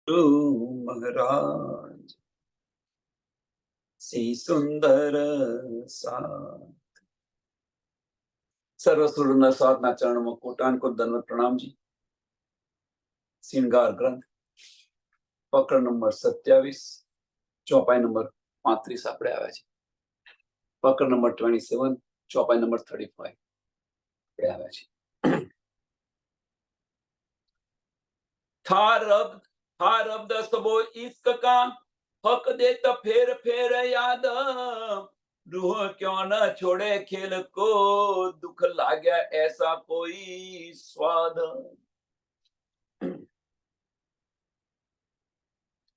મહારાજ C સુંદર સર્વસુરના સાધના ચરણમાં કોટાનકોટ દંડવત પ્રણામજી. શ્રૃંગાર ગ્રંથ પકડ નંબર 27, ચોપાઈ નંબર 35 આપણે આવ્યા છે. પકડ નંબર 27, ચોપાઈ નંબર 35 આપણે આવ્યા છે. था रब दसबो इश्क का हक दे तो फेर फेर याद रूह क्यों न छोड़े खेल को दुख लाग्या ऐसा कोई स्वाद.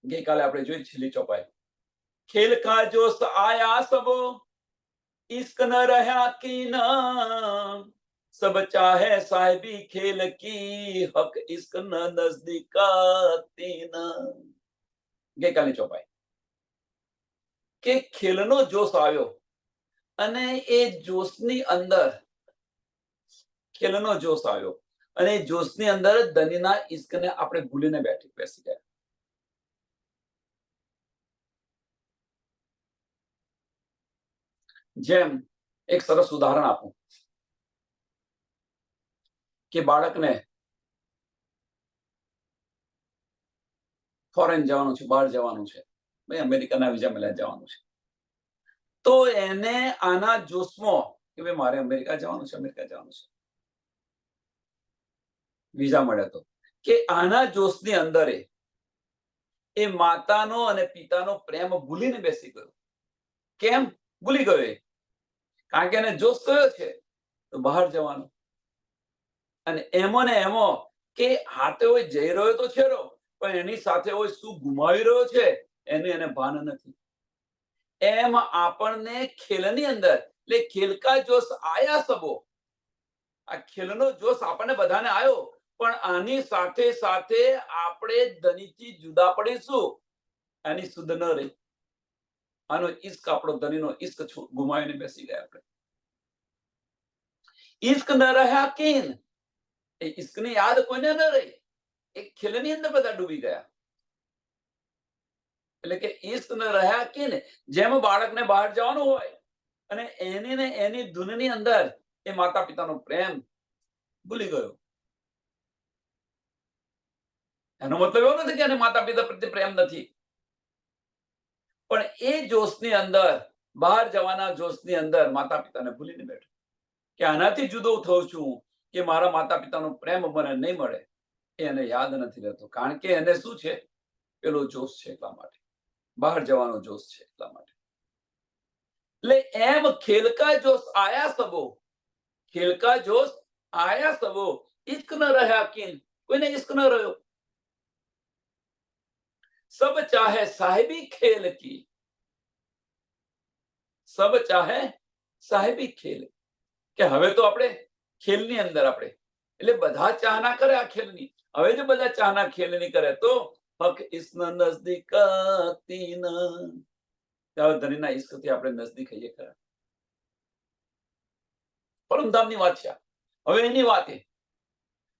ગઈકાલે આપણે જોઈ છેલ્લી ચોપાઈ. ખેલ કા જોશ આયા સબો इश्क न रहा की ना सब चाहे साहिबी खेल की हक इश्क न नजदीकाती ना. ગઈકાલની ચોપાઈ કે ખેલનો જોશ આવ્યો અને એ જોશની અંદર ખેલનો જોશ આવ્યો અને એ જોશની અંદર ધનીના ઇશ્કને આપણે ભૂલીને બેસી ગયા. જેમ એક સરસ ઉદાહરણ આપું કે બાળકને ફોરેન જવાનું છે, બહાર જવાનું છે, ભાઈ અમેરિકાના વિઝા મળ્યા જવાનું છે, તો એને આના જોશમાં કે ભાઈ મારે અમેરિકા જવાનું છે, વિઝા મળ્યા તો કે આના જોશની અંદર એ માતાનો અને પિતાનો પ્રેમ ભૂલીને બેસી ગયો. કેમ ભૂલી ગયો? કારણ કે એને જોશ કયો છે તો બહાર જવાનો, અને એમો ને એમો કે હાથે હોય જઈ રહ્યો તો છે, પણ એની સાથે હોય શું ગુમાવી રહ્યો છે એનું એને ભાન નથી. એમ આપણને ખેલની અંદર એટલે ખેલકા જોશ આયા સબો, આ ખેલનો જોશ આપણને બધાને આવ્યો, પણ આની સાથે સાથે આપણે ધનીથી જુદા પડીશું એની સુધ ન રહી. આનો ઇશ્ક આપણો ધનીનો ઇશ્ક ગુમાવીને બેસી ગયા આપણે. ઇશ્ક ન રહ્યા કીન, એ ઇશ્કની યાદ કોઈને ન રહી, એ ખેલની અંદર બધા ડૂબી ગયા. એટલે કે ઇશ્ક ન રહ્યા કીન, જેમ બાળકને બહાર જવાનું હોય અને એની ને એની ધૂનની અંદર એ માતા પિતાનો પ્રેમ ભૂલી ગયો. એનો મતલબ એવો નથી કે એને માતા પિતા પ્રત્યે પ્રેમ નથી, પણ એ જોશની અંદર, બહાર જવાના જોશની અંદર માતા પિતાને ભૂલીને બેઠો કે આનાથી જુદો થઉં છું, કે મારા માતા પિતાનો પ્રેમ મને નહીં મળે, એને યાદ નથી રહેતો. કારણ કે એને શું છે, પેલો જોશ છે, એટલા માટે બહાર જવાનો જોશ છે, એટલા માટે. એટલે એમ ખેલકા જોશ આયા સબો, ખેલકા જોશ આયા સબો, ઇશ્ક ન રહ્યા કિન, કોઈને ઇશ્ક ન રહ્યો. સબ ચાહે સાહેબી ખેલ કી, સબ ચાહે સાહેબી ખેલ, કે હવે તો આપણે ખેલની અંદર આપણે એટલે બધા ચાહના કરે આ ખેલની. હવે જો બધા ચાહના ખેલની કરે તો હક ઇશ્ક નજદીક ધનીના ઇશ્કથી આપણે નજદીક થઈએ ખરા. પરમધામની વાત છે. હવે એની વાત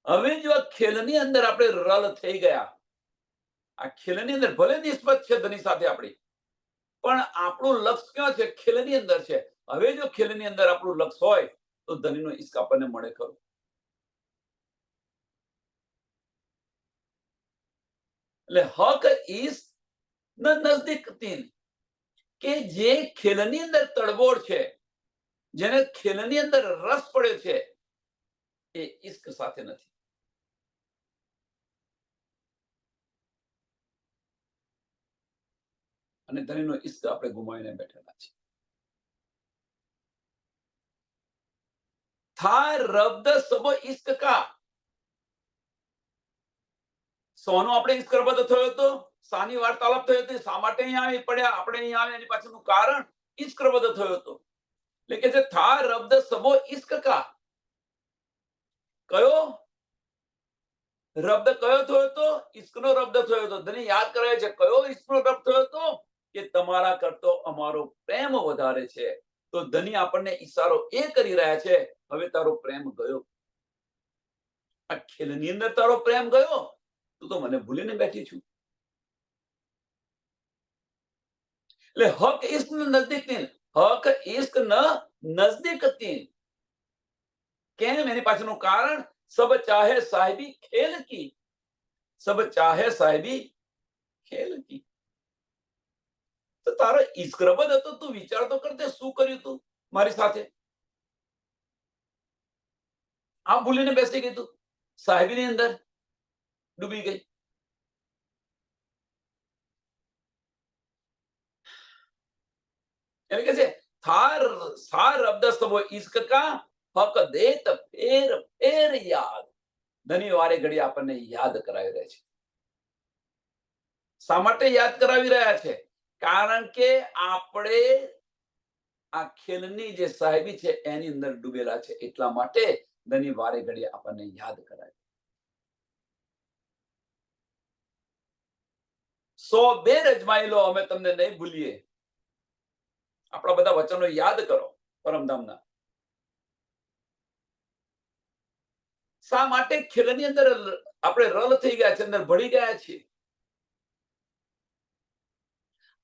હવે જો આ ખેલની અંદર આપણે રલ થઈ ગયા, આ ખેલની અંદર ભલે નિસ્બત છે ધની સાથે આપણી, પણ આપણું લક્ષ્ય ક્યાં છે? ખેલની અંદર છે. હવે જો ખેલની અંદર આપણું લક્ષ્ય હોય તો ધનીનો ઇશ્ક આપણને મળે ખરો. એટલે હક ઇશ્ક નજદીક તીન, કે જે ખેલની અંદર તડબોળ છે, જેને ખેલની અંદર રસ પડે છે, એ ઇશ્ક સાથે નથી. અને ધનીનો ઇશ્ક આપણે ગુમાવીને બેઠેલા છે. था रब्द सबो इश्क का, સોનો આપણે ઇશ્ક રબદ થયો હતો, સાની વાર્તાલાપ થયો હતો, શા માટે અહીંયા આવી પડ્યા આપણે અહીંયા આવે, એની પાછળનું કારણ ઇશ્ક રબદ થયો હતો. એટલે કે જે થા રબ્દ સબો ઇશ્ક કા, કયો રબ્દ કયો થયો હતો? ઇશ્કનો રબ્દ થયો હતો. ધની યાદ કરે છે કયો ઇશ્કનો રબ્દ થયો હતો? કે તમારા કરતો અમારો પ્રેમ વધારે છે. તો ધની આપણને ઈશારો એ કરી રહ્યા છે, હવે તારો પ્રેમ ગયો, આ ખેલની અંદર તારો પ્રેમ ગયો, તું તો મને ભૂલીને બેઠી છું. એટલે હક ઇશ્ક નજદીક તીન, હક ઇશ્ક ન નજદીક તીન. કેમ? એની પાછળનું કારણ સબ ચાહે સાહેબી ખેલ કી, સબ ચાહે સાહેબી ખેલ કી. તો તારો ઇશ્ક રબદ હતો, તું વિચાર તો કરતે શું કર્યું તું મારી સાથે. આ ભૂલીને બેસી ગઈ તું, સાહેબીની અંદર ડૂબી ગઈ. એટલે કે છે થાર સાર અબ્દ સબો ઇશ્ક કા હક દેત ફેર ફેર યાદ. ધની વારે ઘડી આપણને યાદ કરાવી રહ્યા છે. શા માટે યાદ કરાવી રહ્યા છે? કારણ કે આપણે આ ખેલની જે સાહેબી છે એની અંદર ડૂબેલા છે. એટલા માટે ધની વારે ઘડી આપણને યાદ કરાવે. 100 બેર અજમાઈ લો, અમે તમને નહીં ભૂલીએ. આપણા બધા વચનો યાદ કરો પરમધામના. શા માટે ખેલની અંદર આપણે રલ થઈ ગયા છે, અંદર ભળી ગયા છીએ?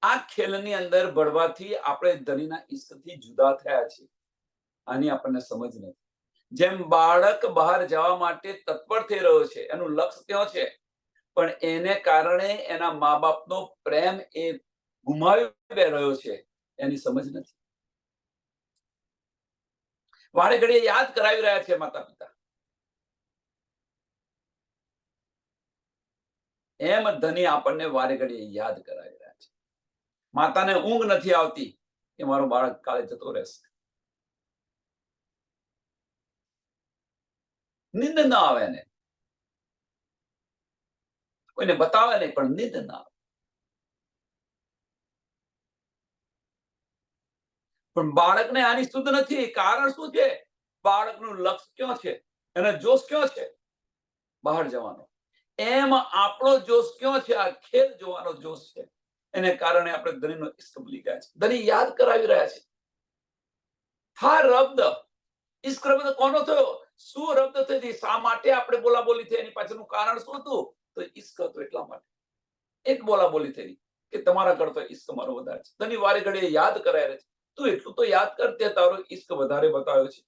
આ ખેલની અંદર ભળવાથી આપણે ધણીના ઈશ્કથી જુદા થયા છીએ. આની આપણને સમજ નથી. જેમ બાળક બહાર જવા માટે તત્પર થઈ રહ્યો છે, એનું લક્ષ્ય ત્યાં છે, પણ એને કારણે એના મા બાપનો પ્રેમ એ ગુમાવી રહ્યો છે, એની સમજ નથી. વારે ઘડીએ યાદ કરાવી રહ્યા છે માતા પિતા. એમ ધની આપણને વારે ઘડીએ યાદ કરાવી રહ્યા છે. માતાને ઊંઘ નથી આવતી કે મારું બાળક કાલે જતો રહેશે. નીંદ ના આવે એને, કોઈને બતાવે નહીં, પણ નીંદ ના આવે. પણ બાળકને આની શુદ્ધ નથી. કારણ શું છે? બાળકનું લક્ષ્ય ક્યાં છે? એને જોશ ક્યાં છે? બહાર જવાનો. એમ આપણો જોશ ક્યાં છે? આ ખેલ જોવાનો જોશ છે. એને કારણે આપણે ધણીનો ઇશ્ક ભૂલી ગયા છે. ધણી યાદ કરાવી રહ્યા છે. હા રબ્દ, ઇશ્ક રબ્દ કોનો થયો? શું રબ્દ થઈ? શા માટે આપણે બોલાબોલી થઈ? એની પાછળનું કારણ શું હતું? તો ઇશ્ક હતું. એટલા માટે એક બોલાબોલી થઈ કે તમારા કરતા ઇશ્ક મારો વધારે છે. ધણી વારે ઘડીએ યાદ કરાય છે. તું એટલું તો યાદ કર, તે તારો ઇશ્ક વધારે બતાવ્યો છે,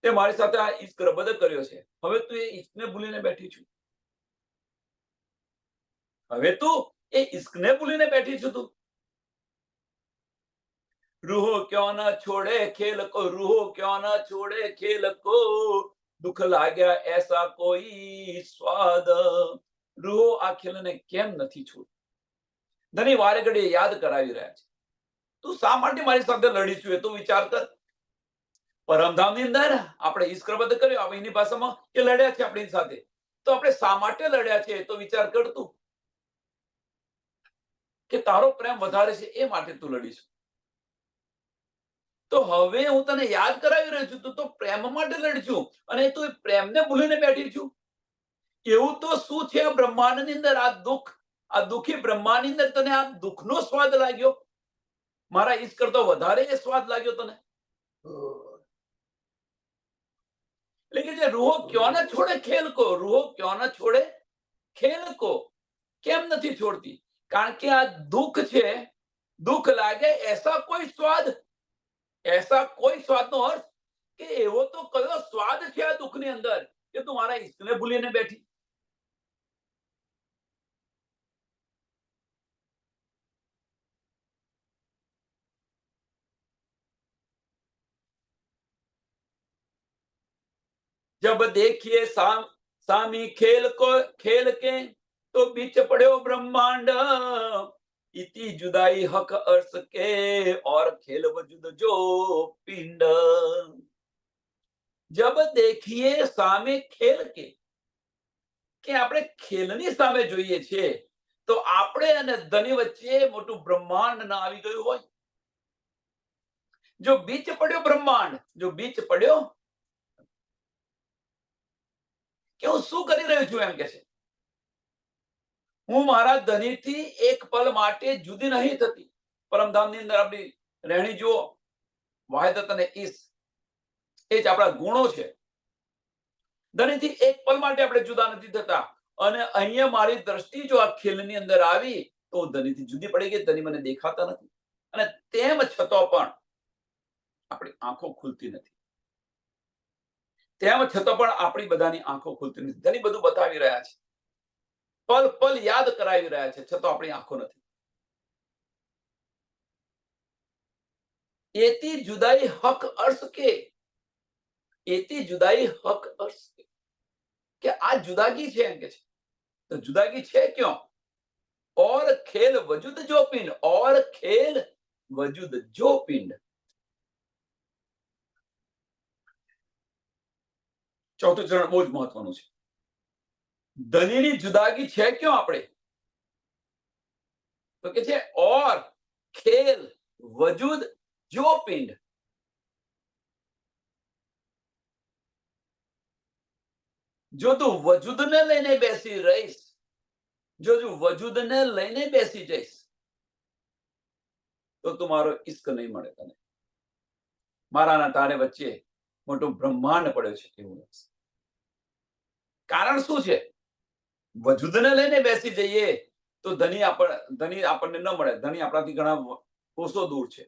તે મારી સાથે આ ઇશ્ક રબદ કર્યો છે. હવે તું એ ઇશ્કને ભૂલીને બેઠી છું. હવે તું એ ઇશ્કને ભૂલીને બેઠી છું. તું रूहो क्यों न छोड़े खेल को, रूहो क्यों न छोड़े खेल को, दुख लाग्या ऐसा कोई स्वाद. રૂહો આ ખેલને કેમ નથી છોડતી? ધણી વારે ઘડીએ યાદ કરાવી રહ્યા છે. તું શા માટે મારી સાથે લડીશું એ તો વિચાર કર. પરમધામની અંદર આપણે ઇશ્ક રબદ કર્યો, આપણે એની ભાષામાં કે લડ્યા છે આપણી સાથે, તો આપણે શા માટે લડ્યા છે તો વિચાર કર તું. કે તારો પ્રેમ વધારે છે એ માટે તું લડીશું. તો હવે હું તને યાદ કરાવી રહ્યો છું, તું તો પ્રેમ માટે લડશું અને તું પ્રેમને ભૂલીને બેઠી છું. એવું તો શું છે આ બ્રહ્માંડની અંદર? આ દુઃખ, આ દુઃખી બ્રહ્માંડની અંદર તને આ દુઃખનો સ્વાદ લાગ્યો? મારા ઈશ્ક કરતો વધારે એ સ્વાદ લાગ્યો તને? એટલે કે જે રૂહો ક્यों ન છોડે ખેલ કો, રૂહો ક્यों ન છોડે ખેલ કો. કેમ નથી છોડતી? કારણ કે આ દુઃખ છે. દુઃખ લાગે એસા કોઈ સ્વાદ, એસા કોઈ સ્વાદનો અર્થ કે એવો તો કયો સ્વાદ છે આ દુઃખની અંદર કે તું મારા ઈશ્કને ભૂલીને બેઠી? जब देखिए सामी खेल को, खेल के तो बीच पड़े ब्रह्मांड, इति जुदाई हक अर्थ के और खेल वजूद जो पिंड. जब देखिए सामे खेल કે આપણે ખેલની સામે જોઈએ છીએ તો આપણે અને ધની વચ્ચે મોટું બ્રહ્માંડ ના આવી ગયું હોય. જો બીચ પડ્યો બ્રહ્માંડ, જો બીચ પડ્યો કે હું શું કરી રહ્યો છું એમ કે છે. હું મારા ધનીથી એક પલ માટે જુદી નહીં થતી. પરમધામની અંદર આપણી રહેણી જુઓ, વાહિદત અને ઈસ, એ જ આપણા ગુણો છે. ધનીથી એક પલ માટે આપણે જુદા નથી થતા. અને અહીંયા મારી દ્રષ્ટિ જો આ ખેલની અંદર આવી તો ધનીથી જુદી પડી ગઈ. ધની મને દેખાતા નથી. અને તેમ છતાં પણ આપણી આંખો ખુલતી નથી. તેમ છતાં પણ આપણી બધાની આંખો ખુલતી નથી. ઘણી બધું બતાવી રહ્યા છે, પલ પલ યાદ કરાવી રહ્યા છે, છતાં આપણી આંખો નથી. એથી જુદાઈ હક અર્થ કે એથી જુદાઈ હક અર્થ કે આ જુદાગી છે એમ કે છે. તો જુદાગી છે ક્यों? और खेल वजूद जो पिंड, और खेल वजूद जो पिंड. ચોથું ચરણ બહુ જ મહત્વનું છે. ધનીની જુદાગી છે ક્यों આપણે? તો કે છે और खेल वजूद जो पिंड. જો તું વજૂદને લઈને બેસી રહીશ, જો તું વજૂદને લઈને બેસી જઈશ, તો તમારો ઇશ્ક નહીં મળે તને. મારાના તારે વચ્ચે મોટો બ્રહ્માંડ પડ્યો છે એવું લાગશે. કારણ શું છે? વજૂદને લઈને બેસી જઈએ તો ધની આપણને ન મળે. ધની આપણાથી ઘણા કોસો દૂર છે.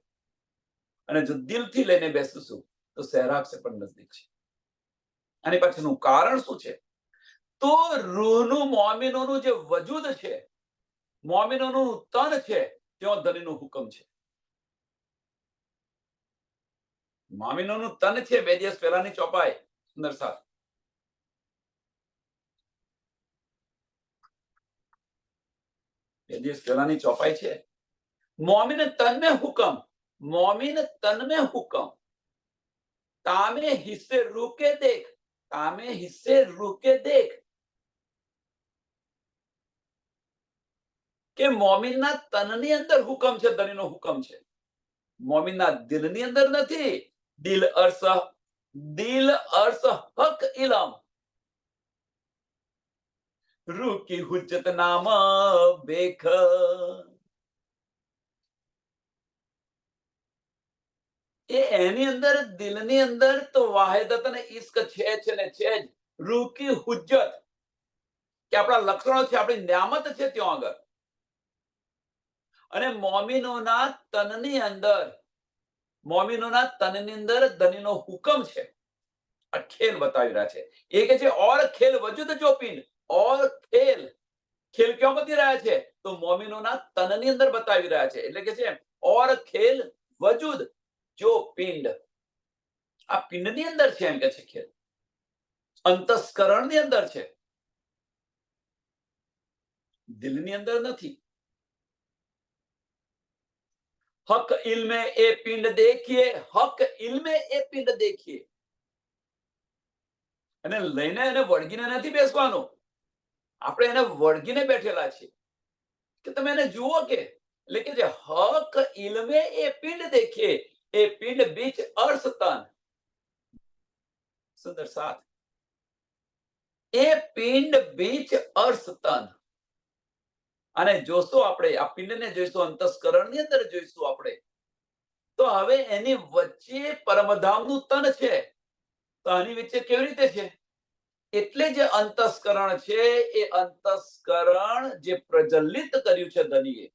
અને જો દિલથી લઈને બેસીશું તો સહેરાગ સે પણ નજદીક છે. આની પાછળનું કારણ શું છે? તો રૂહનું મોમિનોનું જે વજૂદ છે, મોમિનોનું તન છે, ત્યાં ધનીનો હુકમ છે. મોમિનોનું તન છે. 2 દિવસ પહેલાની ચોપાઈ સુંદર સાથ. બે દિવસ પહેલાની ચોપાઈ છે. મોમિન તન में हुक्म, मोमिन तन में हुक्म, तामे हिस्से रूके देख, तामे हिस्से रूके देख. કે મોમિનના તનની અંદર હુકમ છે, ધનીનો હુકમ છે. મોમિનના દિલની અંદર નથી. દિલ અર્થ હક ઇલમ, રૂહ કી હુજ્જત નામા બેખ. એની અંદર દિલની અંદર તો વાહિદત અને ઇશ્ક છે ને છે જ. રૂહ કી હુજ્જત કે આપણા લક્ષણો છે, આપણી નિયામત છે ત્યાં આગળ. અને મોમિનોના તનની અંદર ધનીનો હુકમ છે. આ ખેલ બતાવી રહ્યા છે. એ કે છે ઓર ખેલ વજૂદ જો પિંડ, ઓર ખેલ ક્યાં બતાવી રહ્યા છે? તો મોમિનોના તનની અંદર બતાવી રહ્યા છે. એટલે કે છે ઓર ખેલ વજૂદ જો પિંડ. આ પિંડની અંદર છે એમ કે છે ખેલ. અંતસ્કરણની અંદર છે, દિલની અંદર નથી. હક ઇલ્મે એ પિંડ દેખીએ, હક ઇલ્મે એ પિંડ દેખીએ. અને લઈને એને વળગીને નથી બેસવાનું. આપણે એને વળગીને બેઠેલા છીએ કે તમે એને જુઓ. કે એટલે કે જે હક ઇલ્મે એ પિંડ દેખીએ, એ પિંડ બીચ અર્થ તન. સુંદર સાથ. એ પિંડ બીચ અર્થ તન. અને જોશું આપણે, આ પિંડને જોઈશું, અંતસ્કરણની અંદર જોઈશું આપણે, તો હવે એની વચ્ચે પરમધામનું તન છે. તો આની વચ્ચે કેવી રીતે છે? એટલે જે અંતસ્કરણ છે, એ અંતસ્કરણ જે પ્રજ્વલિત કર્યું છે ધનીએ,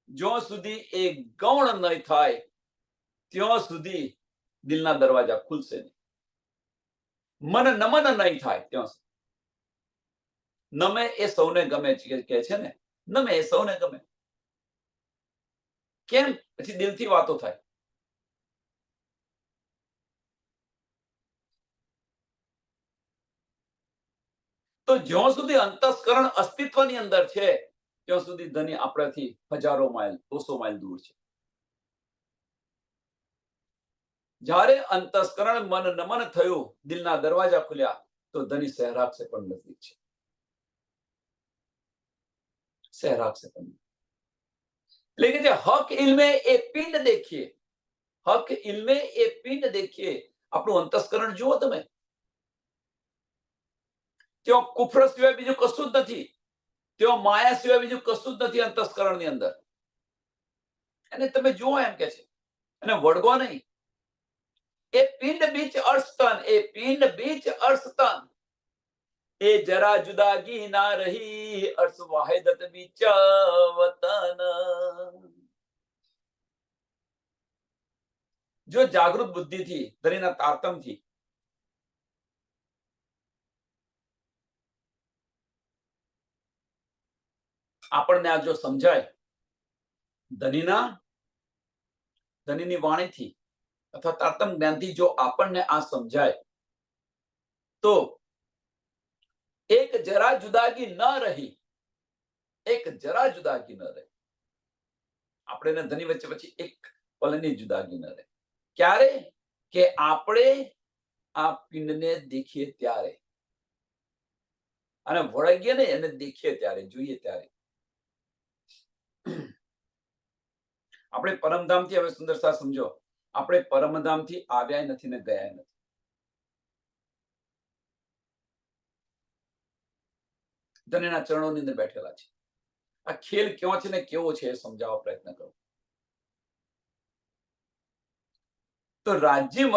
જ્યાં સુધી એ ગૌણ નહીં થાય ત્યાં સુધી દિલના દરવાજા ખુલશે નહીં. મન નમન નહીં થાય ત્યાં સુધી. નમે એ સૌને ગમે કે છે ને, નમે એ સૌને ગમે. કેમ? પછી દિલથી વાતો થાય. તો જ્યાં સુધી અંતસ્કરણ અસ્તિત્વની અંદર છે ત્યાં સુધી ધની આપણાથી હજારો માઇલ, 200 માઇલ દૂર છે. જ્યારે અંતસ્કરણ મન નમન થયું, દિલના દરવાજા ખુલ્યા, તો ધની સહેરાગ સે પણ નજદીક છે. સહેરાગ સે પણ. એટલે કે જે હક ઇલ્મે એ પિંડ દેખીએ, હક ઇલ્મે એ પિંડ દેખીએ. આપણું અંતસ્કરણ જુઓ તમે. ત્યાં કુફર સિવાય બીજું કશું જ નથી. ત્યાં માયા સિવાય બીજું કશું જ નથી અંતસ્કરણની અંદર. અને તમે જુઓ એમ કે છે. અને વળગો નહીં. એ પિંડ બીચ અર્થતન, એ પિંડ બીચ અર્થતન. એ જરા જુદાગી ના રહી, અર્થ વાહિદત બીચ વતન. જો જાગૃત બુદ્ધિથી, ધણીના તારતમથી આપણને આ જો સમજાય, ધણીની વાણીથી અથવા તારતમ જ્ઞાનથી જો આપણને આ સમજાય, તો એક જરા જુદાગી ન રહી, એક જરા જુદાગી ન રહે. આપણે ધણી વચ્ચે પછી એક પલની જુદાગી ન રહે. ક્યારે? કે આપણે આ પિંડને દેખીએ ત્યારે, અને વળગીએ ને એને દેખીએ ત્યારે, જોઈએ ત્યારે. આપણે પરમધામથી, હવે સુંદરતા સમજો, આપણે પરમધામથી આવ્યા નથી ને ગયા નથી. ધણીના ચરણોની અંદર બેઠેલા છે. આ ખેલ ક્યાં છે ને કેવો છે એ સમજાવવા પ્રયત્ન કરો. તો રાજી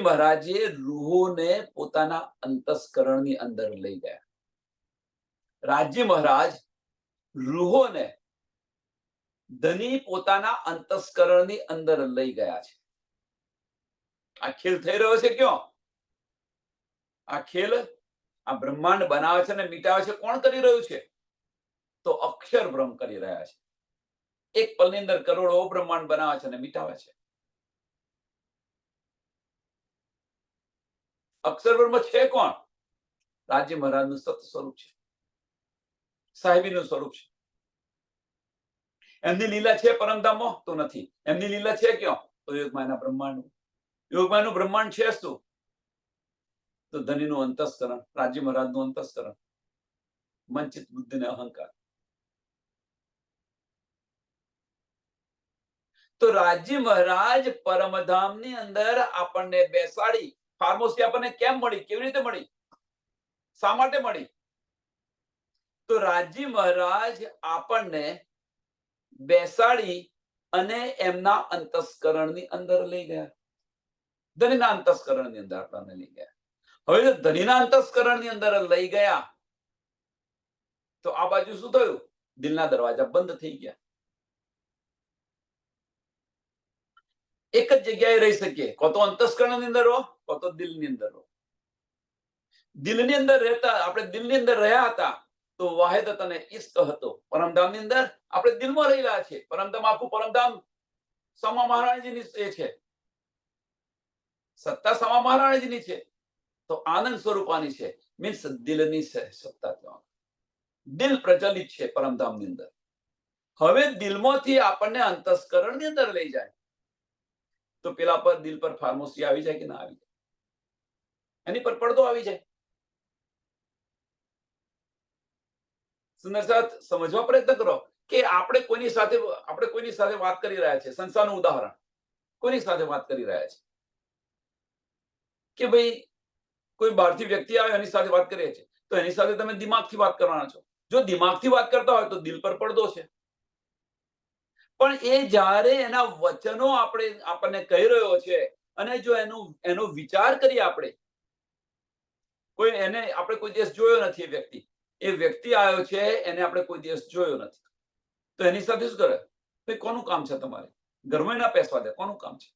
મહારાજે રૂહોને પોતાના અંતસ્કરણની અંદર લઈ ગયા. રાજી મહારાજ રૂહોને ધણી પોતાના અંતસ્કરણની અંદર લઈ ગયા છે. આ ખેલ થઈ રહ્યો છે ક્યાં? આ ખેલ, આ બ્રહ્માંડ બનાવે છે ને મિટાવે છે કોણ કરી રહ્યું છે? તો અક્ષર બ્રહ્મ કરી રહ્યા છે. એક પલની અંદર કરોડો બ્રહ્માંડ બનાવે છે અને મિટાવે છે. અક્ષર બ્રહ્મ છે કોણ? રાજ્ય મહારાજનું સત સ્વરૂપ છે, સાહેબીનું સ્વરૂપ છે. એમની લીલા છે પરમધામમાં? તો નથી. એમની લીલા છે ક્યાં? તો યોગમાયાના બ્રહ્માંડ. યોગમાયાનું બ્રહ્માંડ છે શું? તો ધણીનું અંતસ્કરણ, રાજ્ય મહારાજનું અંતસ્કરણ, મંચિત બુદ્ધિને અહંકાર. તો રાજ્ય મહારાજ પરમધામની અંદર આપણને બેસાડી, ફાર્મોસી આપણને કેમ મળી? કેવી રીતે મળી? શા માટે મળી? તો રાજ્ય મહારાજ આપણને બેસાડી અને એમના અંતસ્કરણની અંદર લઈ ગયા. ધણીના અંતસ્કરણની અંદર આપણને લઈ ગયા. હવે જો ધણીના અંતસ્કરણની અંદર લઈ ગયા, તો આ બાજુ શું થયું? દિલના દરવાજા બંધ થઈ ગયા. એક જ જગ્યાએ રહી શકીએ, કો તો અંતસ્કરણની અંદર રહો, કો તો દિલની અંદર રહો. દિલની અંદર રહેતા, આપણે દિલની અંદર રહ્યા હતા તો વાહિદત અને ઇશ્ક હતો. પરમધામની અંદર આપણે દિલમાં રહેલા છે. પરમધામ, આખું પરમધામ સમા મહારાણીજીની એ છે, સત્તા સમા મહારાણીજીની છે. તો આનંદ સ્વરૂપાની છે, મીન્સ દિલની સત્તા ત્યાં. દિલ પ્રચલિત છે પરમધામની અંદર. હવે દિલમાંથી આપણને અંતસ્કરણની અંદર લઈ જાય, તો પેલા પર દિલ પર ફાર્મોસી આવી જાય કે ના આવી જાય? એની પર પડદો આવી જાય. સુંદર સાથ સમજવા પ્રયત્ન કરો કે આપણે કોઈની સાથે વાત કરી રહ્યા છે. સંસ્થાનું ઉદાહરણ, કોઈની સાથે વાત કરી રહ્યા છે કે ભાઈ કોઈ બહારથી વ્યક્તિ આવે એની સાથે વાત કરીએ છીએ, તો એની સાથે તમે દિમાગથી વાત કરવાના છો. જો દિમાગથી વાત કરતા હોય તો દિલ પર પડદો છે. પણ એ જ્યારે એના વચનો આપણને કહી રહ્યો છે અને જો એનો વિચાર કરીએ, આપણે કોઈ દિવસ જોયો નથી, એ વ્યક્તિ આવ્યો છે, એને આપણે કોઈ દિવસ જોયો નથી, તો એની સાથે શું કરે? ભાઈ કોનું કામ છે તમારે? ઘરમાં ના પેસવા દે, કોનું કામ છે?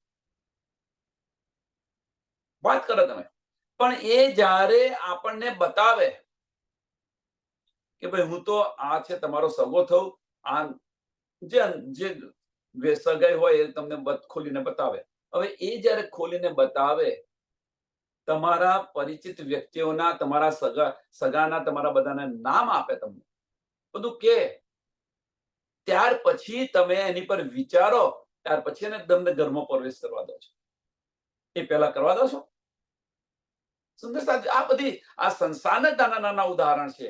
વાત કરો તમે. પણ એ જ્યારે આપણને બતાવે કે ભાઈ હું તો આ છે, તમારો સગો થયું, આ જે સગાઈ હોય એ તમને ખોલીને બતાવે. હવે એ જ્યારે ખોલીને બતાવે, તમારા પરિચિત વ્યક્તિઓના, તમારા સગાના, તમારા બધાના નામ આપે, તમને બધું કે, ત્યાર પછી તમે એની પર વિચારો, ત્યાર પછી એને તમને ઘરમાં પ્રવેશ કરવા દો છો. એ પહેલા કરવા દો છો? સુંદર સાહેબ, આ બધી આ સંસારના નાના નાના ઉદાહરણ છે.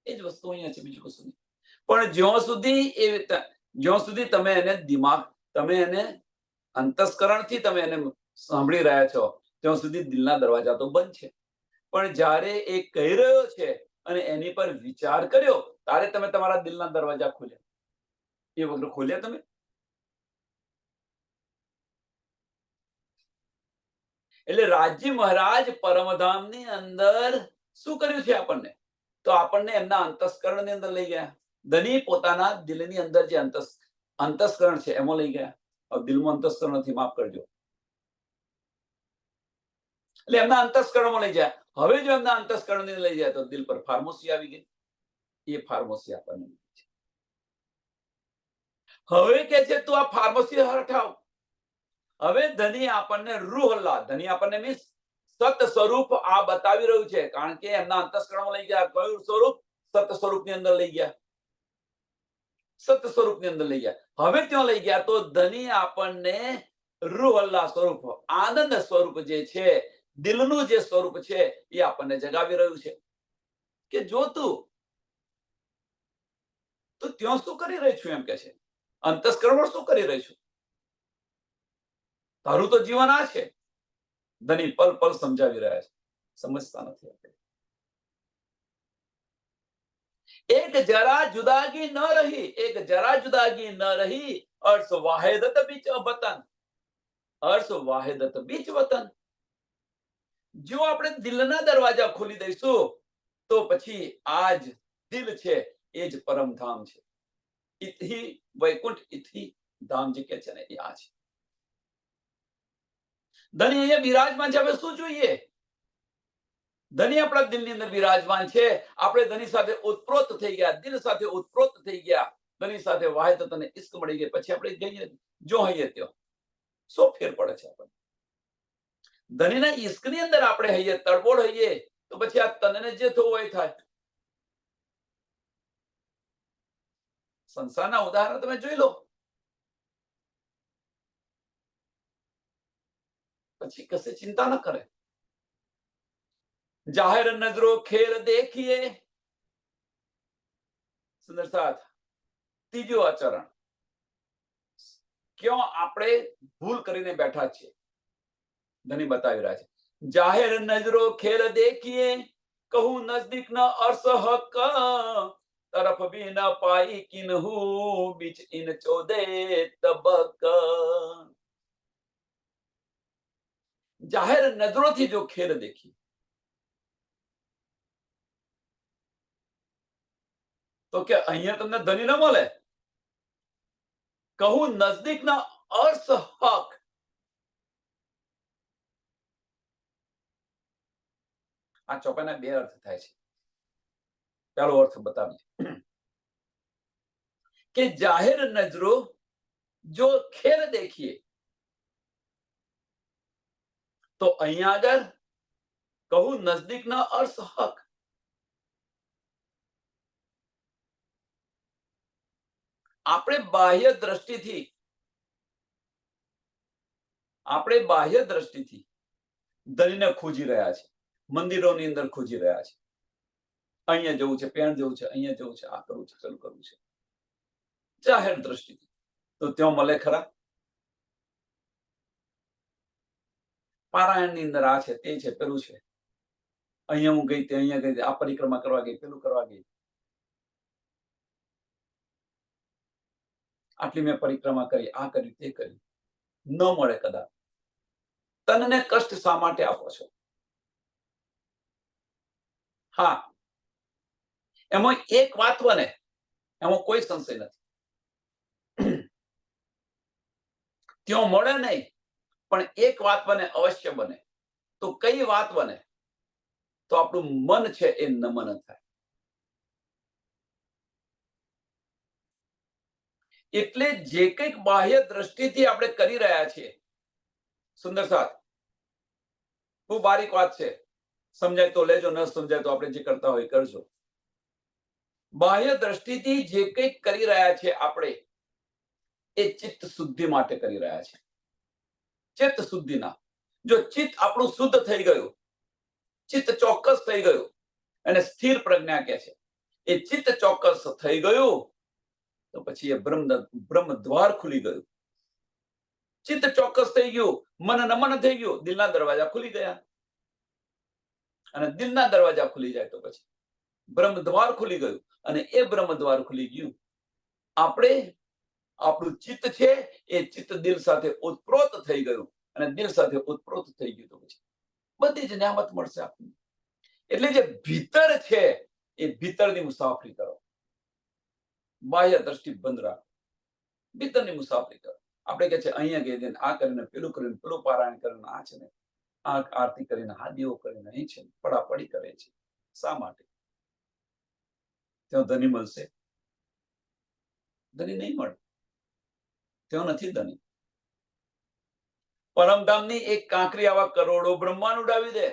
એ જ વસ્તુ અહીંયા છે, બીજું કશું નહીં. પણ જ્યાં સુધી તમે એને અંતસ્કરણથી તમે એને સાંભળી રહ્યા છો, ત્યાં સુધી દિલના દરવાજા તો બંધ છે. પણ જ્યારે એ કહી રહ્યો છે અને એની પર વિચાર કર્યો, ત્યારે તમે તમારા દિલના દરવાજા ખોલ્યા. એ વગર ખોલ્યા તમે? એટલે રાજ્ય મહારાજ પરમધામની અંદર શું કર્યું છે આપણને? તો આપણને એમના અંતસ્કરણની અંદર લઈ ગયા. ધણી પોતાના દિલની અંદર જે અંતસ્કરણ છે એમાં લઈ ગયા. હવે દિલમાં અંતસ્કરણ નથી, માફ કરજો. એટલે એમના અંતસ્કરણમાં લઈ જાય. હવે જો એમના અંતસ્કરણ લઈ જાય તો દિલ પર ફાર્મસી આવી ગઈ. એ ફાર્મસી આપણને હવે કે છે તું આ ફાર્મસી હટાવ. હવે ધની આપણને રૂહલ્લા, ધની આપણને મીન્સ સત સ્વરૂપ આ બતાવી રહ્યું છે, કારણ કે એમના અંતસ્કરણમાં લઈ ગયા. કયું સ્વરૂપ? સત સ્વરૂપની અંદર લઈ ગયા. સત સ્વરૂપની અંદર લઈ ગયા. હવે ત્યાં લઈ ગયા તો ધની આપણને રૂહલ્લા સ્વરૂપ, આનંદ સ્વરૂપ જે છે, દિલનું જે સ્વરૂપ છે એ આપણને જગાવી રહ્યું છે કે જો તું ત્યાં શું કરી રહી છું, એમ કે છે. અંતસ્કરણ શું કરી રહી છું? તારું તો જીવન આ છે. ધની પલ પલ સમજાવી રહ્યા છે, સમજતા નથી આપણે. એક જરા જુદાગી ન રહી, એક જરા જુદાગી ન રહી, અર્શ વાહિદત બીચ વતન, અર્શ વાહિદત બીચ વતન. જો આપણે દિલના દરવાજા ખોલી દઈશું તો પછી આજ દિલ છે એ જ પરમધામ છે. ઇથી વૈકુંઠ, ઇથી ધામ જે કે છે ને એ આ છે. ધની અહીંયા બિરાજમાન છે. હવે શું જોઈએ? ધની આપણા દિલની અંદર બિરાજમાન છે. આપણે ધની સાથે ઉતપ્રોત થઈ ગયા, દિલ સાથે ઉતપ્રોત થઈ ગયા, ધની સાથે વાહિદત અને ઇશ્ક મળી ગઈ. પછી આપણે જઈએ જો હૈયે ત્યાં શું ફેર પડે છે આપણને? ધનીના ઇશ્કની અંદર આપણે હૈયે, તડબોળ હૈયે, તો પછી આ તનને જે થવું હોય થાય. સંસારના ઉદાહરણ તમે જોઈ લો, પછી કશે ચિંતા ન કરે. જાહેર નજરો ખેલ દેખીએ. સુંદર સાથ ત્રીજું આચરણ, ક્યાં આપણે ભૂલ કરીને બેઠા છીએ, ધની બતાવી રહ્યા છે. જાહેર નજરો ખેલ દેખીએ, કહું નજદીક ન અર્શ હક, તરફ भी न पाई किन्हू, बीच इन 14 तबक. જાહેર નજરોથી જો ખેલ દેખી તો કે અહીંયા તમને ધની ન મળે. કહું નજદીકના અર્શ હક. આ ચોપાના બે અર્થ થાય છે. પહેલો અર્થ બતાવીએ કે જાહેર નજરો જો ખેલ દેખીએ તો અહીંયા આગળ કહું નજદીકના અર્શ હક. આપણે બાહ્ય દ્રષ્ટિથી ધનીને ખોજી રહ્યા છે, મંદિરોની અંદર ખોજી રહ્યા છે. અહીંયા જવું છે, પેણ જવું છે, અહીંયા જવું છે, આ કરવું છે, પેલું કરવું છે. જાહેર દ્રષ્ટિથી તો ત્યાં મળે ખરા? પારાયણની અંદર આ છે, તે છે, પેલું છે. અહીંયા હું ગઈ, તે અહીંયા ગઈ, આ પરિક્રમા કરવા ગઈ, પેલું કરવા ગઈ, આટલી મેં પરિક્રમા કરી, આ કરી, તે કરી. ન મળે કદાચ. તનને કષ્ટ શા માટે આપો છો? હા, એમાં એક વાત બને, એમાં કોઈ સંશય નથી. ત્યાં મળે નહીં, પણ એક વાત બને, અવશ્ય બને. તો કઈ વાત બને? તો આપણું મન છે એ નમન થાય. એટલે જે કંઈક બાહ્ય દ્રષ્ટિથી આપણે કરી રહ્યા છીએ, સુંદર સાથ, ખૂબ બારીક વાત છે. સમજાય તો લેજો, ન સમજાય તો આપણે જે કરતા હોય કરજો. બાહ્ય દ્રષ્ટિથી જે કંઈક કરી રહ્યા છે આપણે, એ ચિત્ત શુદ્ધિ માટે કરી રહ્યા છે. ચિત્ત શુદ્ધિના. જો ચિત્ત આપણું શુદ્ધ થઈ ગયું, ચિત્ત ચોક્કસ થઈ ગયું, અને સ્થિર પ્રજ્ઞા કે છે, એ ચિત્ત ચોક્કસ થઈ ગયું તો પછી એ બ્રહ્મ દ્વાર ખુલી ગયું. ચિત્ત ચોક્કસ થઈ ગયું, મન નમન થઈ ગયું, દિલના દરવાજા ખુલી ગયા. અને દિલના દરવાજા ખુલી જાય તો પછી બ્રહ્મ દ્વાર ખુલી ગયું. અને એ બ્રહ્મ દ્વાર ખુલી ગયું, આપણે આપણું ચિત્ત છે એ ચિત્ત દિલ સાથે ઉતપ્રોત થઈ ગયું. અને દિલ સાથે ઉતપ્રોત થઈ ગયું તો પછી બધી જ નિયામત મળશે આપણને. એટલે જે ભીતર છે એ ભીતરની મુસાફરી કરો, બાહ્ય દ્રષ્ટિ બંધ રાખો. ભીતરની મુસાફરી કરો. આપણે કે છે અહીંયા ગઈ દઈને આ કરીને પેલું કરીને પેલું પારાયણ કરીને આ છે ને આ આરતી કરીને આ દીવો કરીને અહીં છે પડાપડી કરે છે. શા માટે? ત્યાં ધની મળશે? ધની નહીં મળે. ત્યાં નથી ધની. પરમધામની એક કાંકરી આવા કરોડો બ્રહ્માંડ ઉડાવી દે.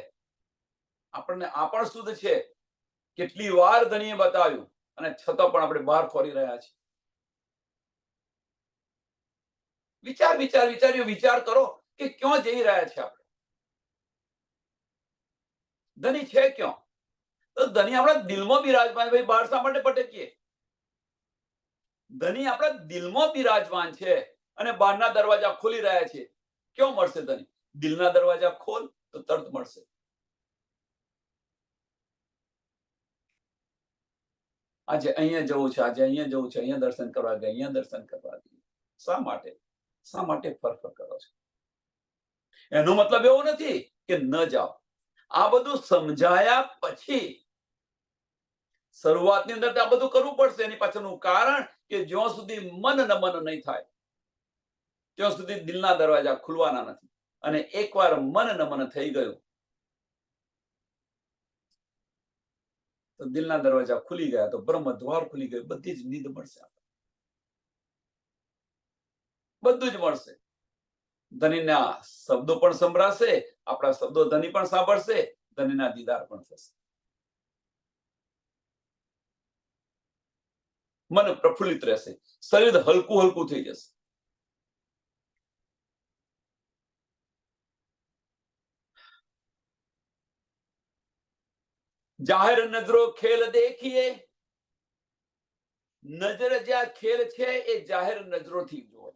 આપણને આ પણ શુદ્ધ છે. કેટલી વાર ધણીએ બતાવ્યું અને છતાં પણ આપણે બહાર ખોરી રહ્યા છીએ. વિચાર કરો કે ક્યાં જઈ રહ્યા છે આપણે. ધની છે ક્યાં? તો ધની આપણા દિલમાં બિરાજમાન. ભાઈ બહાર શા માટે ભટકીએ? ધની આપણા દિલમાં બિરાજમાન છે અને બહારના દરવાજા ખોલી રહ્યા છે. ક્યાં મળશે ધની? દિલના દરવાજા ખોલ તો તરત મળશે. આજે અહીંયા જવું છે, આજે અહીંયા જવું છે, અહીંયા દર્શન કરવા ગયા, અહીંયા દર્શન કરવા ગયા. શા માટે? શા માટે ફરક કરો છો? એનો મતલબ એવો નથી કે ન જાઓ. આ બધું સમજાયા પછી શરૂઆતની અંદર આ બધું કરવું પડશે. એની પાછળનું કારણ કે જ્યાં સુધી મન નમન નહીં થાય ત્યાં સુધી દિલના દરવાજા ખુલવાના નથી. અને એકવાર મન નમન થઈ ગયું તો દિલના દરવાજા ખુલી ગયા તો બ્રહ્મ દ્વાર ખુલી ગયું. બધી જ નીંદ મળશે. બધું જ મળશે. ધનીના શબ્દો પણ સંભળાશે, આપણા શબ્દો ધની પણ સાંભળશે, ધનીના દીદાર પણ થશે. મન પ્રફુલ્લિત રહેશે, શરીર હલકું હલકું થઈ જશે. જાહેર નજરો ખેલ દેખીએ. નજર જ્યાં ખેલ છે એ જાહેર નજરોથી જોવો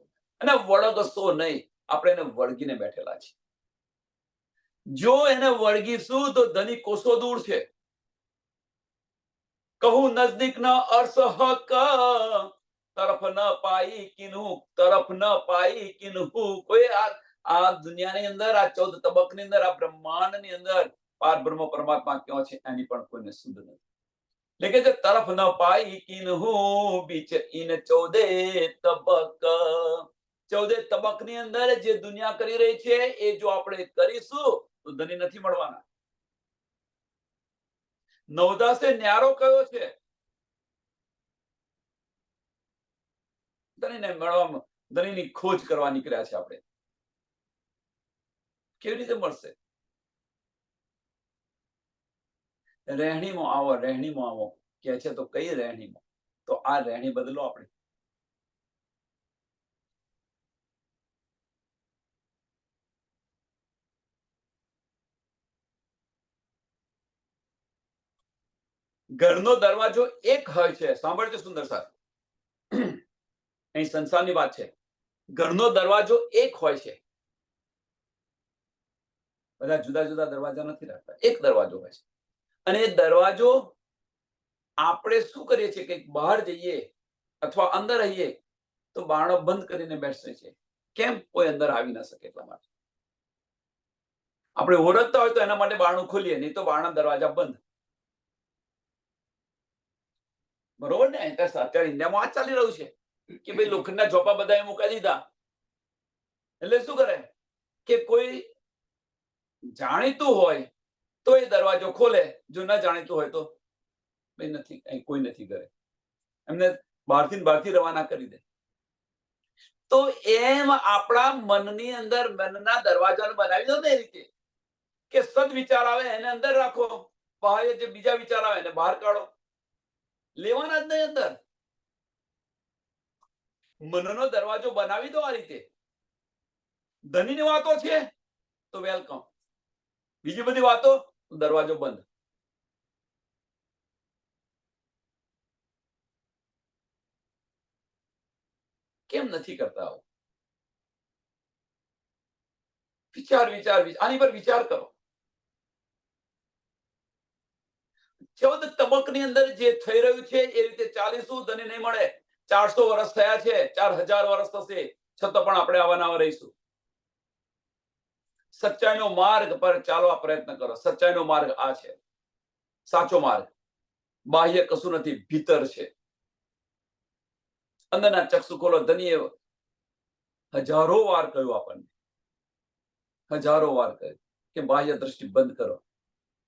અને વળગશો નહીં. આપણે એને વળગીને બેઠેલા છે. જો એને વળગીશું તો ધની કોસો દૂર છે. કહું નજદીક ન અર્થ હક તરફ ન પાઈ કિન્હુ, તરફ ન પાઈ કિન્હુ. કોઈ આ દુનિયાની અંદર આ 14 તબકની અંદર આ બ્રહ્માંડની અંદર પાર બ્રહ્મ પરમાત્મા ક્યાં છે એની પણ કોઈને સુધ નથી. લેકે જે તરફ ન પાઈ કિન્હુ બીચ ઇન 14 તબક. 14 તબકની અંદર જે દુનિયા કરી રહી છે એ જો આપણે કરીશું તો ધની નથી મળવાના. નવદાસે ન્યારો કયો છે? ધનીને મળવામાં ધનીની ખોજ કરવા નીકળ્યા છે આપણે. કેવી રીતે મળશે? રહેણીમાં આવો, રહેણીમાં આવો કે છે તો કઈ રહેણીમાં? તો આ રહેણી બદલો આપણે. ઘરનો દરવાજો એક હોય છે. સાંભળજો સુંદર સાહેબ, અહીં સંસારની વાત છે. ઘરનો દરવાજો એક હોય છે. બધા જુદા જુદા દરવાજા નથી રાખતા. એક દરવાજો હોય છે. અને એ દરવાજો આપણે શું કરીએ છીએ કે બહાર જઈએ અથવા અંદર રહીએ તો બારણો બંધ કરીને બેસીએ છીએ. કેમ? કોઈ અંદર આવી ન શકે એટલા માટે. આપણે ઓળખતા હોય તો એના માટે બારણું ખોલીએ, નહીં તો બારણા દરવાજા બંધ. બરોબર ને? અત્યારે ઇન્ડિયામાં આ ચાલી રહ્યું છે કે ભાઈ લોખંડના ઝોપા બધાએ મૂકી દીધા. એટલે શું કરે કે કોઈ જાણીતું હોય તો એ દરવાજો ખોલે, જો ન જાણીતું હોય તો ભાઈ નથી, કોઈ નથી કરે, એમને બહારથી રવાના કરી દે. તો એમ આપણા મનની અંદર મનના દરવાજાને બનાવી દો ને એ રીતે કે સદ વિચાર આવે એને અંદર રાખો, બહાર જે બીજા વિચાર આવે એને બહાર કાઢો. લેવાના જ નહીં અંદર. મનનો દરવાજો બનાવી દો આ રીતે. ધનીની વાતો છે તો વેલકમ, બીજી બધી વાતો દરવાજો બંધ. કેમ નથી કરતા? વિચાર આની પર વિચાર કરો. 14 તબકની અંદર જે થઈ રહ્યું છે એ રીતે ચાલીશું, ધની નહીં મળે. 400 વર્ષ થયા છે, 4000 વર્ષ થશે, છતાં પણ આપણે આવા નવા રહીશું. સચ્ચાઈનો માર્ગ પર ચાલવા પ્રયત્ન કરો. સચ્ચાઈનો માર્ગ આ છે, સાચો માર્ગ. બાહ્ય કશું નથી, ભીતર છે. અંદરના ચક્ષુ ખોલો. ધનીએ હજારો વાર કહ્યું આપણને, હજારો વાર કહ્યું કે બાહ્ય દ્રષ્ટિ બંધ કરો,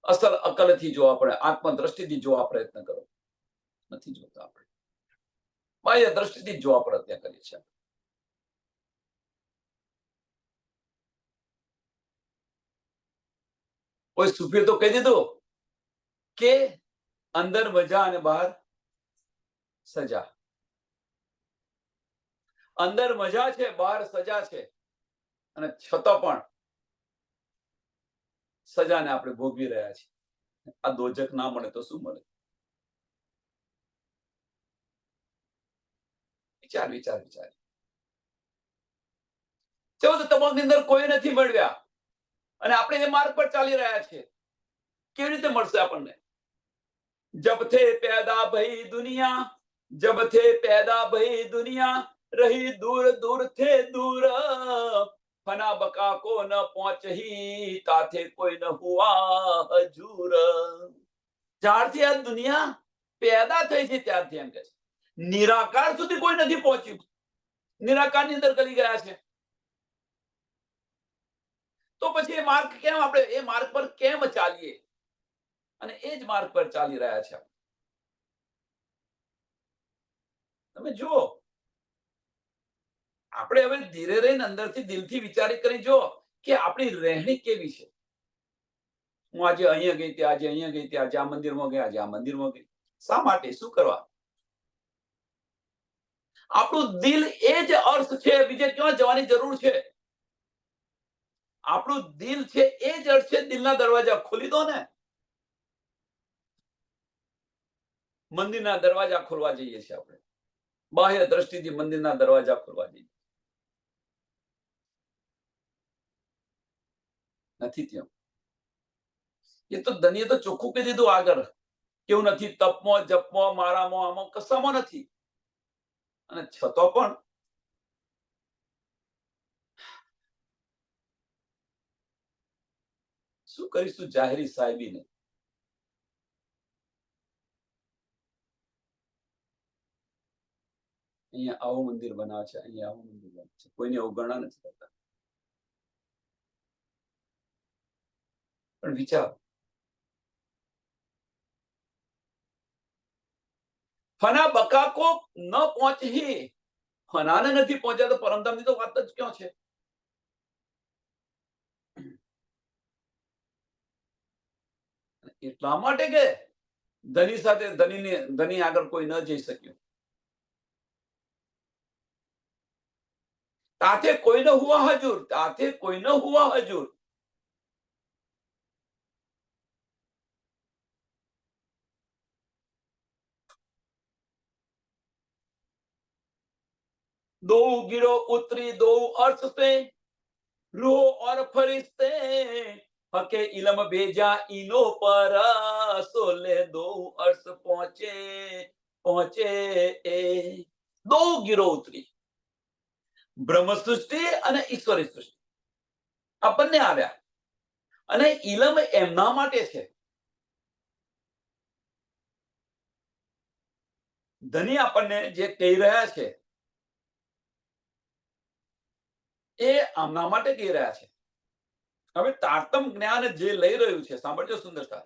અસલ અકલથી જો, આપણે આત્મદ્રષ્ટિથી જોવા પ્રયત્ન કરો. નથી જોતા આપણે, બાહ્ય દ્રષ્ટિથી જોવા પ્રયત્ન કરીએ છીએ. કોઈ સૂફીએ તો કહી દીધું કે અંદર મજા અને બહાર સજા. અંદર મજા છે, બહાર સજા છે, અને છતાં પણ સજાને આપણે ભોગવી રહ્યા છીએ. આ દોજક ના મળે તો શું મળે? વિચાર વિચાર વિચાર. ચૌદ તબકની અંદર કોઈ નથી મળ્યા અને આપણે એ માર્ગ પર ચાલી રહ્યા છીએ. કેવી રીતે મળશે આપણને? જબ થે પેદા ભઈ દુનિયા, જબ થે પેદા ભઈ દુનિયા, રહી દૂર દૂર થે દૂર, ફના બકા કો ન પહોંચી, તાથે કોઈ ન હુઆ હજૂર. જ્યારથી આ દુનિયા પેદા થઈ છે ત્યારથી એમ કે છે નિરાકાર સુધી કોઈ નથી પહોંચ્યું. નિરાકારની અંદર ગલી ગયા છે. તો પછી એ માર્ગ કેમ, આપણે એ માર્ગ પર કેમ ચાલીએ? અને એ જ માર્ગ પર ચાલી રહ્યા છે. તમે જુઓ, આપણે હવે ધીરે રહીને અંદરથી દિલથી વિચારી કરી જો કે આપણી રહેણી કેવી છે. હું આજે અહીંયા ગઈ, ત્યાં આજે અહીંયા ગઈ, ત્યાં આજે આ મંદિરમાં ગયા, આજે આ મંદિરમાં ગઈ. શા માટે? શું કરવા? આપણું દિલ એ જ અર્થ છે, બીજે ક્યાં જવાની જરૂર છે? આપણું દિલ છે એ જ અર્થ છે. દિલના દરવાજા ખોલી દો ને. મંદિરના દરવાજા ખોલવા જઈએ છીએ આપણે, બાહ્ય દ્રષ્ટિથી મંદિરના દરવાજા ખોલવા જઈએ, નથી ત્યાં. એ તો ધનીએ તો ચોખ્ખું કહી દીધું આગળ, કેવું નથી તપમાં, જપમાં, મારામાં, આમાં કશામાં નથી. અને છતાં પણ શું કરીશું જાહેરી સાહેબીને? અહીંયા આવું મંદિર બનાવે છે, અહીંયા આવું મંદિર બનાવે છે, કોઈને અવગણના નથી કરતા. પણ વિચાર, ફના બકા કો ન પહોંચી, ફનાને નથી પહોંચ્યા તો પરમધામની તો વાત જ ક્યાં છે? એટલા માટે કે ધની સાથે ધની આગળ કોઈ ન જઈ શક્યું. તાથે કોઈ ન હુઆ હજૂર, તાથે કોઈ ન હુઆ હજૂર. दो गिरो उतरी दो अर्थ पे, रूह और फरिश्ते, हके इल्म भेजा इनो पर, सोले दो अर्थ पहुंचे पहुंचे ए. दो गिरो उतરી, બ્રહ્મ સૃષ્ટિ અને ઈશ્વરી સૃષ્ટિ આ બંને આવ્યા, અને ઇલમ એમના માટે છે. ધની આપણને જે કહી રહ્યા છે એ આમના માટે કહી રહ્યા છે. હવે તારતમ જ્ઞાન જે લઈ રહ્યું છે, સાંભળજો સુંદરતા,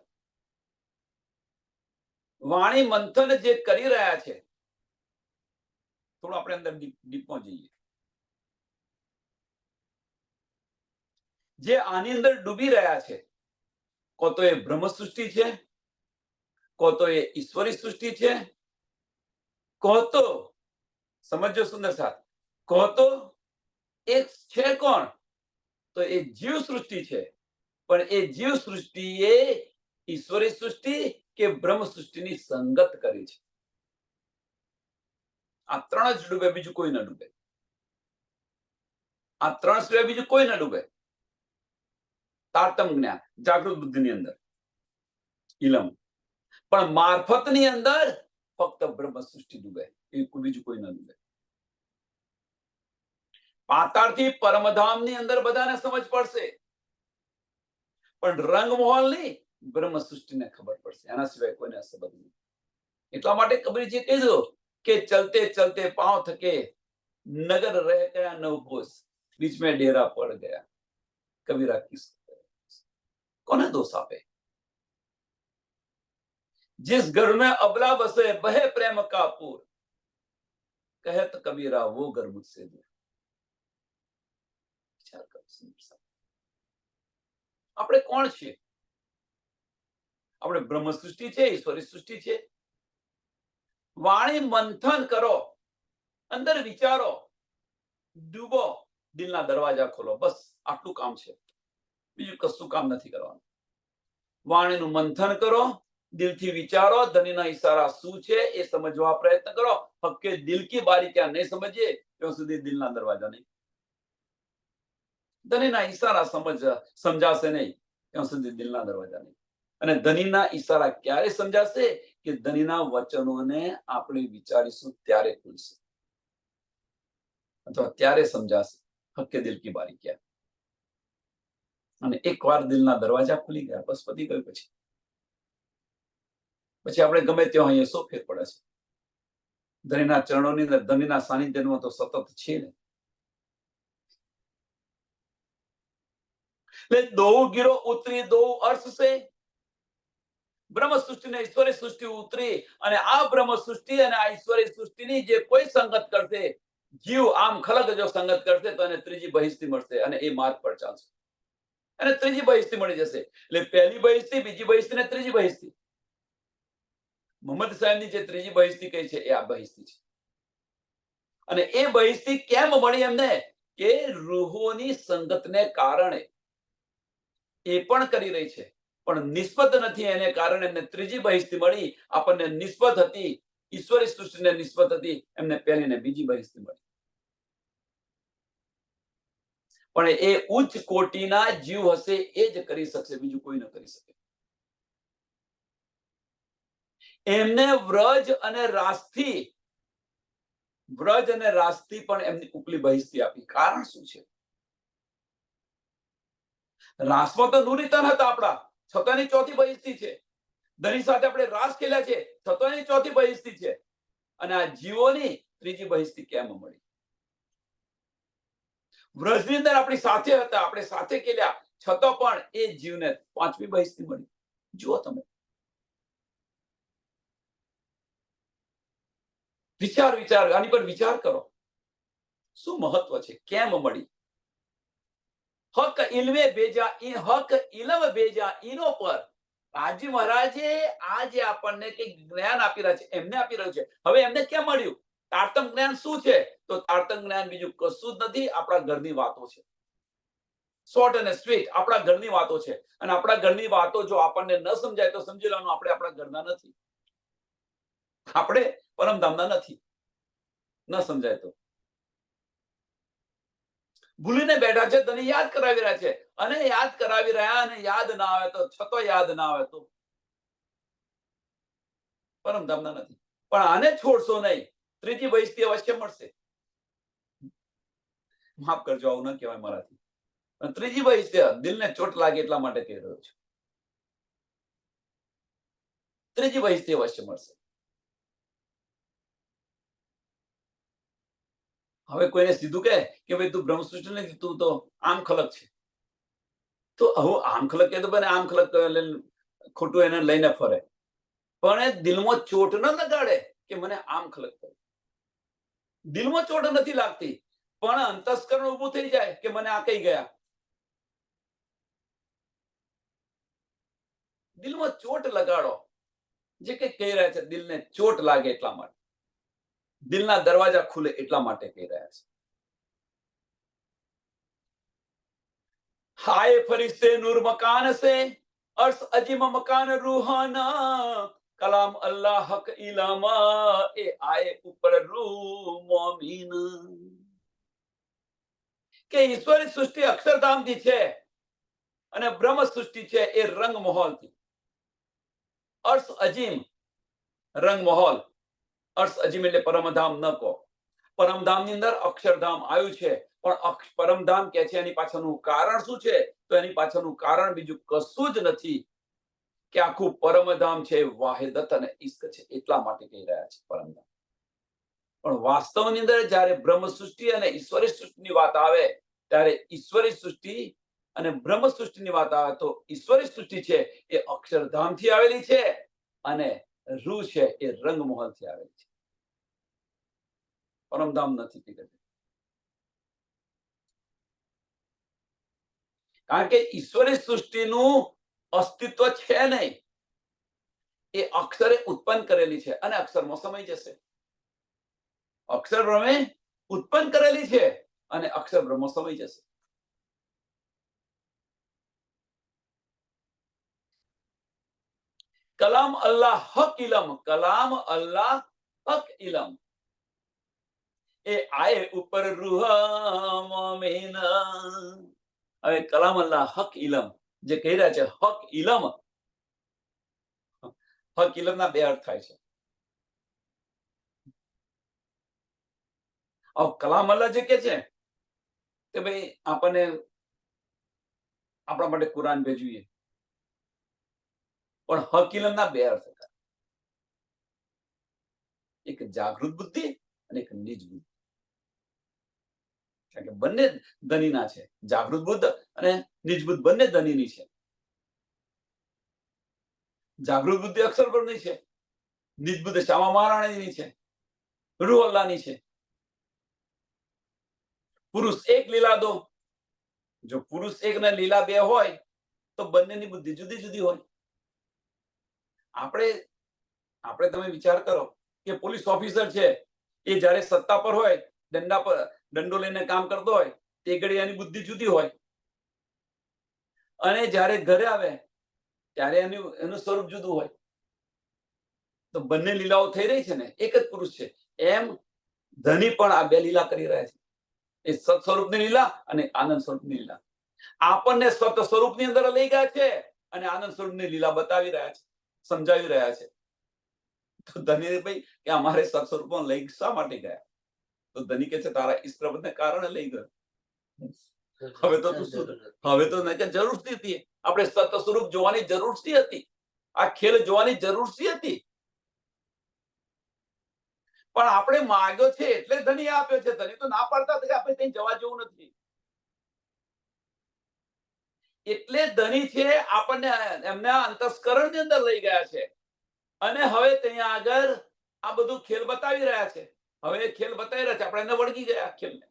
વાણી મંથન જે કરી રહ્યા છે, થોડું આપણે અંદર ડીપમાં જઈએ. જે આની અંદર ડૂબી રહ્યા છે, કો તો એ બ્રહ્મ સૃષ્ટિ છે, કો તો એ ઈશ્વરી સૃષ્ટિ છે, કો તો સમજો સુંદર સાથ, કો તો એક છે કોણ, તો એ જીવ સૃષ્ટિ છે. પણ એ જીવ સૃષ્ટિ એ ઈશ્વરી સૃષ્ટિ કે બ્રહ્મ સૃષ્ટિની સંગત કરી છે. આ ત્રણ જ ડૂબે, બીજું કોઈ ન ડૂબે. આ ત્રણ સિવાય બીજું કોઈ ન ડૂબે. તારતમ જ્ઞાન જાગૃત બુદ્ધિની અંદર ઇલમ, પણ મારફતની અંદર ફક્ત બ્રહ્મ સૃષ્ટિ ડૂબે, બીજું કોઈ ન ડૂબે. પાતાળથી પરમધામની અંદર બધાને સમજ પડશે, પણ રંગમહોલની બ્રહ્મ સૃષ્ટિને ખબર પડશે, એના સિવાય કોઈને સંબંધ નહીં. એટલા માટે કબીરજી કીધું कि चलते चलते पांव थके, नगर रह गया नवघोष, बीच में डेरा पड़ गया। कबीरा किस कोने दोष आपे? जिस घर में अबला बसे बहे प्रेम का पूर, कहे तो कबीरा वो घर मुझसे दूर। विचार करो આપણે કોણ છીએ? આપણે બ્રહ્મ સૃષ્ટિ છે, ઈશ્વરી સૃષ્ટિ છે? વાણી મંથન કરો, અંદર વિચારો, ડૂબો, દિલના દરવાજા ખોલો, બસ આટલું કામ છે, બીજું કશું કામ નથી કરવાનું. વાણીનું મંથન કરો, દિલથી વિચારો, ધનીના ઈશારા શું છે એ સમજવા પ્રયત્ન કરો. હક્કે દિલ કી બારીકિયા નહીં સમજીએ ત્યાં સુધી દિલના દરવાજા નહીં. ધનીના ઈશારા સમજાશે નહીં ત્યાં સુધી દિલના દરવાજા નહીં. અને ધનીના ઈશારા ક્યારે સમજાશે? કે ધનીના વચનોને આપણે વિચારીશું ત્યારે ખુલશે, અથવા ત્યારે સમજાશે હક્કે દિલ કી બારીકિયા. અને એકવાર દિલના દરવાજા ખુલી ગયા, બસ પતી ગયું. પછી આપણે ગમે ત્યાં અહીંયા શું ફેર પડે છે? ધનીના ચરણોની અંદર, ધનીના સાનિધ્યમાં તો સતત છે ને. દો ગીરો ઉતરી દો અર્થ સે, બ્રહ્મ સૃષ્ટિ ને ઈશ્વરી સૃષ્ટિ ઉતરી, અને આ બ્રહ્મ સૃષ્ટિ અને આ ઈશ્વરી સૃષ્ટિની જે કોઈ સંગત કરશે, જીવ આમ ખલક જો સંગત કરશે તો એને ત્રીજી બહિસ્તી મળશે, અને એ માર્ગ પર ચાલશે, અને ત્રીજી બહિસ્તી મળી જશે. એટલે પહેલી બહિસ્તી, બીજી બહિસ્તી ને ત્રીજી બહિસ્તી. મોહમ્મદ સાહેબની જે ત્રીજી બહિસ્તી કઈ છે એ આ બહિસ્તી છે. અને એ બહિસ્તી કેમ મળી એમને? કે રૂહોની સંગતને કારણે એ પણ કરી રહી છે, પણ નિસ્બત નથી, એને કારણે એમને ત્રીજી બહિસ્તી મળી. આપણને નિસ્બત હતી, ઈશ્વરી સૃષ્ટિને નિસ્બત હતી, એમને પહેલી ને બીજી બહિસ્તી મળી. પણ એ ઉચ્ચ કોટીના જીવ હશે એ જ કરી શકશે, બીજું કોઈ ન કરી શકે. એમને વ્રજ અને રાસથી પણ એમની ઉપલી બહિસ્તી આપી. કારણ શું છે? રાસમાં તો નૂરીતન હતા આપણા, છતાંની ચોથી બહિસ્તી છે. ધની સાથે આપણે રાસ ખેલ્યા છે, છતાંની ચોથી બહિસ્તી છે. અને આ જીવોની ત્રીજી બહિસ્તી કેમ મળી? વ્રજની અંદર આપણી સાથે હતા, આપણે સાથે ખેલ્યા, છતાં પણ એ જીવને પાંચમી બહિસ્તી મળી. જુઓ તમે, વિચાર આની પર વિચાર કરો. શું મહત્વ છે? કેમ મળી? હક ઇલ્મે બેજા, હક ઇલમ બેજા ઈનો પર રાજી મહારાજે આ જે આપણને કંઈક જ્ઞાન આપી રહ્યા છે, એમને આપી રહ્યું છે. હવે એમને કેમ મળ્યું? તારતમ જ્ઞાન શું છે? તો તારતમ જ્ઞાન બીજું કશું જ નથી, આપણા ઘરની વાતો છે. શોર્ટ અને સ્વીટ આપણા ઘરની વાતો છે. અને આપણા ઘરની વાતો જો આપણને ન સમજાય તો સમજી લેવાનું આપણે આપણા ઘરના નથી, આપણે પરમધામના નથી. ન સમજાય તો ભૂલીને બેઠા છે, તને યાદ કરાવી રહ્યા છે, અને યાદ કરાવી રહ્યા, અને યાદ ના આવે તો, છતો યાદ ના આવે તો પરમધામના નથી. પણ આને છોડશો નહીં, ત્રીજી બહિસ્તી અવશ્ય મળશે. માફ કરજો, આવું ન કહેવાય મારાથી. ત્રીજી બહિસ્તી દિલને ચોટ લાગે એટલા માટે કહી રહ્યો છું. ત્રીજી બહિસ્તી અવશ્ય મળશે. હવે કોઈને સીધું કહે કે ભાઈ તું બ્રહ્મ સૃષ્ટિ નથી, તું તો આમ ખલક છે, તો હું આમ ખલક કે તો બને આમ ખલક ખોટું એને લઈને ફરે, પણ એ દિલમાં ચોટ ન લગાડે કે મને આમ ખલક કરે. દિલમાં ચોટ નથી લાગતી, પણ અંતસ્કરણ ઊભું થઈ જાય કે મને આ કઈ ગયા. દિલમાં ચોટ લગાડો. જે કઈ કહી રહ્યા છે દિલને ચોટ લાગે એટલા માટે, દિલના દરવાજા ખુલે એટલા માટે કહી રહ્યા છે. हाय फरिश्ते नूर मकान से, अर्श अजीम मकान रूहाना, कलाम अल्लाह हक इलामा, ए आए ऊपर रूह मोमीन. કે ઈશ્વરી સૃષ્ટિ અક્ષરધામ થી છે, અને બ્રહ્મ સૃષ્ટિ છે એ રંગ મહોલ થી. अर्श अजीम रंग महल, अर्श अजीम એટલે પરમધામ ન કહો. પરમધામની અંદર અક્ષરધામ આવ્યું છે, પણ પરમધામ કે છે એની પાછળનું કારણ શું છે? તો એની પાછળનું કારણ બીજું કશું જ નથી, કે આખું પરમધામ છે વાહિદત અને ઇશ્ક છે, એટલા માટે કહી રહ્યા છે પરમધામ. પણ વાસ્તવની અંદર જ્યારે બ્રહ્મ સૃષ્ટિ અને ઈશ્વરી સૃષ્ટિની વાત આવે ત્યારે ઈશ્વરી સૃષ્ટિ અને બ્રહ્મ સૃષ્ટિની વાત આવે તો ઈશ્વરી સૃષ્ટિ છે એ અક્ષરધામથી આવેલી છે અને રૂ છે એ રંગમહલથી આવેલી છે, પરમધામ નથી કીધું. કારણ કે ઈશ્વરી સૃષ્ટિનું અસ્તિત્વ છે નહીં, એ અક્ષરે ઉત્પન્ન કરેલી છે અને અક્ષરમાં સમાઈ જશે. અક્ષર બ્રહ્મે ઉત્પન્ન કરેલી છે અને અક્ષર બ્રહ્મ સમાઈ જશે. કલામ અલ્લાહ હક ઇલમ, કલામ અલ્લાહ હક ઇલમ, એ આયે ઉપર રૂહ મોમીન. હવે કલામ અલ્લાહ હક ઇલમ જે કહી રહ્યા છે, હક ઇલમ, હક ઇલમ ના બે અર્થ થાય છે. કલામ અલ્લાહ જે કે છે કે ભાઈ આપણને આપણા માટે કુરાન ભેજવીએ, પણ હક ઇલમ ના બે અર્થ હતા, એક જાગૃત બુદ્ધિ અને એક નિજ બુદ્ધિ. કારણ કે બંને ધનીના છે, જાગૃત બુદ્ધ અને નિજ બુદ્ધ બંને ધનીની છે. જાગૃત બુદ્ધિ અક્ષર બ્રહ્મની છે, નિજ બુદ્ધિ શ્યામા મહારાણીની છે, રૂહ અલ્લાહની છે. પુરુષ એક લીલા દો, જો પુરુષ એક ને લીલા બે હોય તો બંનેની બુદ્ધિ જુદી જુદી હોય. આપણે તમે વિચાર કરો કે પોલીસ ઓફિસર છે એ જ્યારે સત્તા પર હોય, દંડા પર દંડો લઈને કામ કરતો હોય, તે ઘડી એની બુદ્ધિ જુદી હોય, અને જ્યારે ઘરે આવે ત્યારે એનું સ્વરૂપ જુદું હોય. તો બંને લીલાઓ થઈ રહી છે ને, એક જ પુરુષ છે. એમ ધની પણ આ બે લીલા કરી રહ્યા છે, એ સત સ્વરૂપની લીલા અને આનંદ સ્વરૂપની લીલા. આપણને સત સ્વરૂપની અંદર લઈ ગયા છે અને આનંદ સ્વરૂપની લીલા બતાવી રહ્યા છે, સમજાવી રહ્યા છે. તો ધની ભાઈ કે અમારે સત સ્વરૂપમાં લઈ શા માટે ગયા? તો ધની કે છે તારા ઈષ્ટને કારણે લઈ ગયો. હવે તો જરૂર શી હતી? આપણે સત સ્વરૂપ જોવાની જરૂર શી હતી? આ ખેલ જોવાની જરૂર શી હતી? પણ આપણે માગ્યો છે એટલે ધની આપ્યો છે. ધની તો ના પાડતા હતા કે આપણે ત્યાં જવા જેવું નથી. એટલે ધની છે આપણને એમના અંતસ્કરણની અંદર લઈ ગયા છે અને હવે ત્યાં આગળ આ બધું ખેલ બતાવી રહ્યા છે. હવે ખેલ બતાવી રહ્યા છે, આપણે એને વળગી ગયા ખેલને.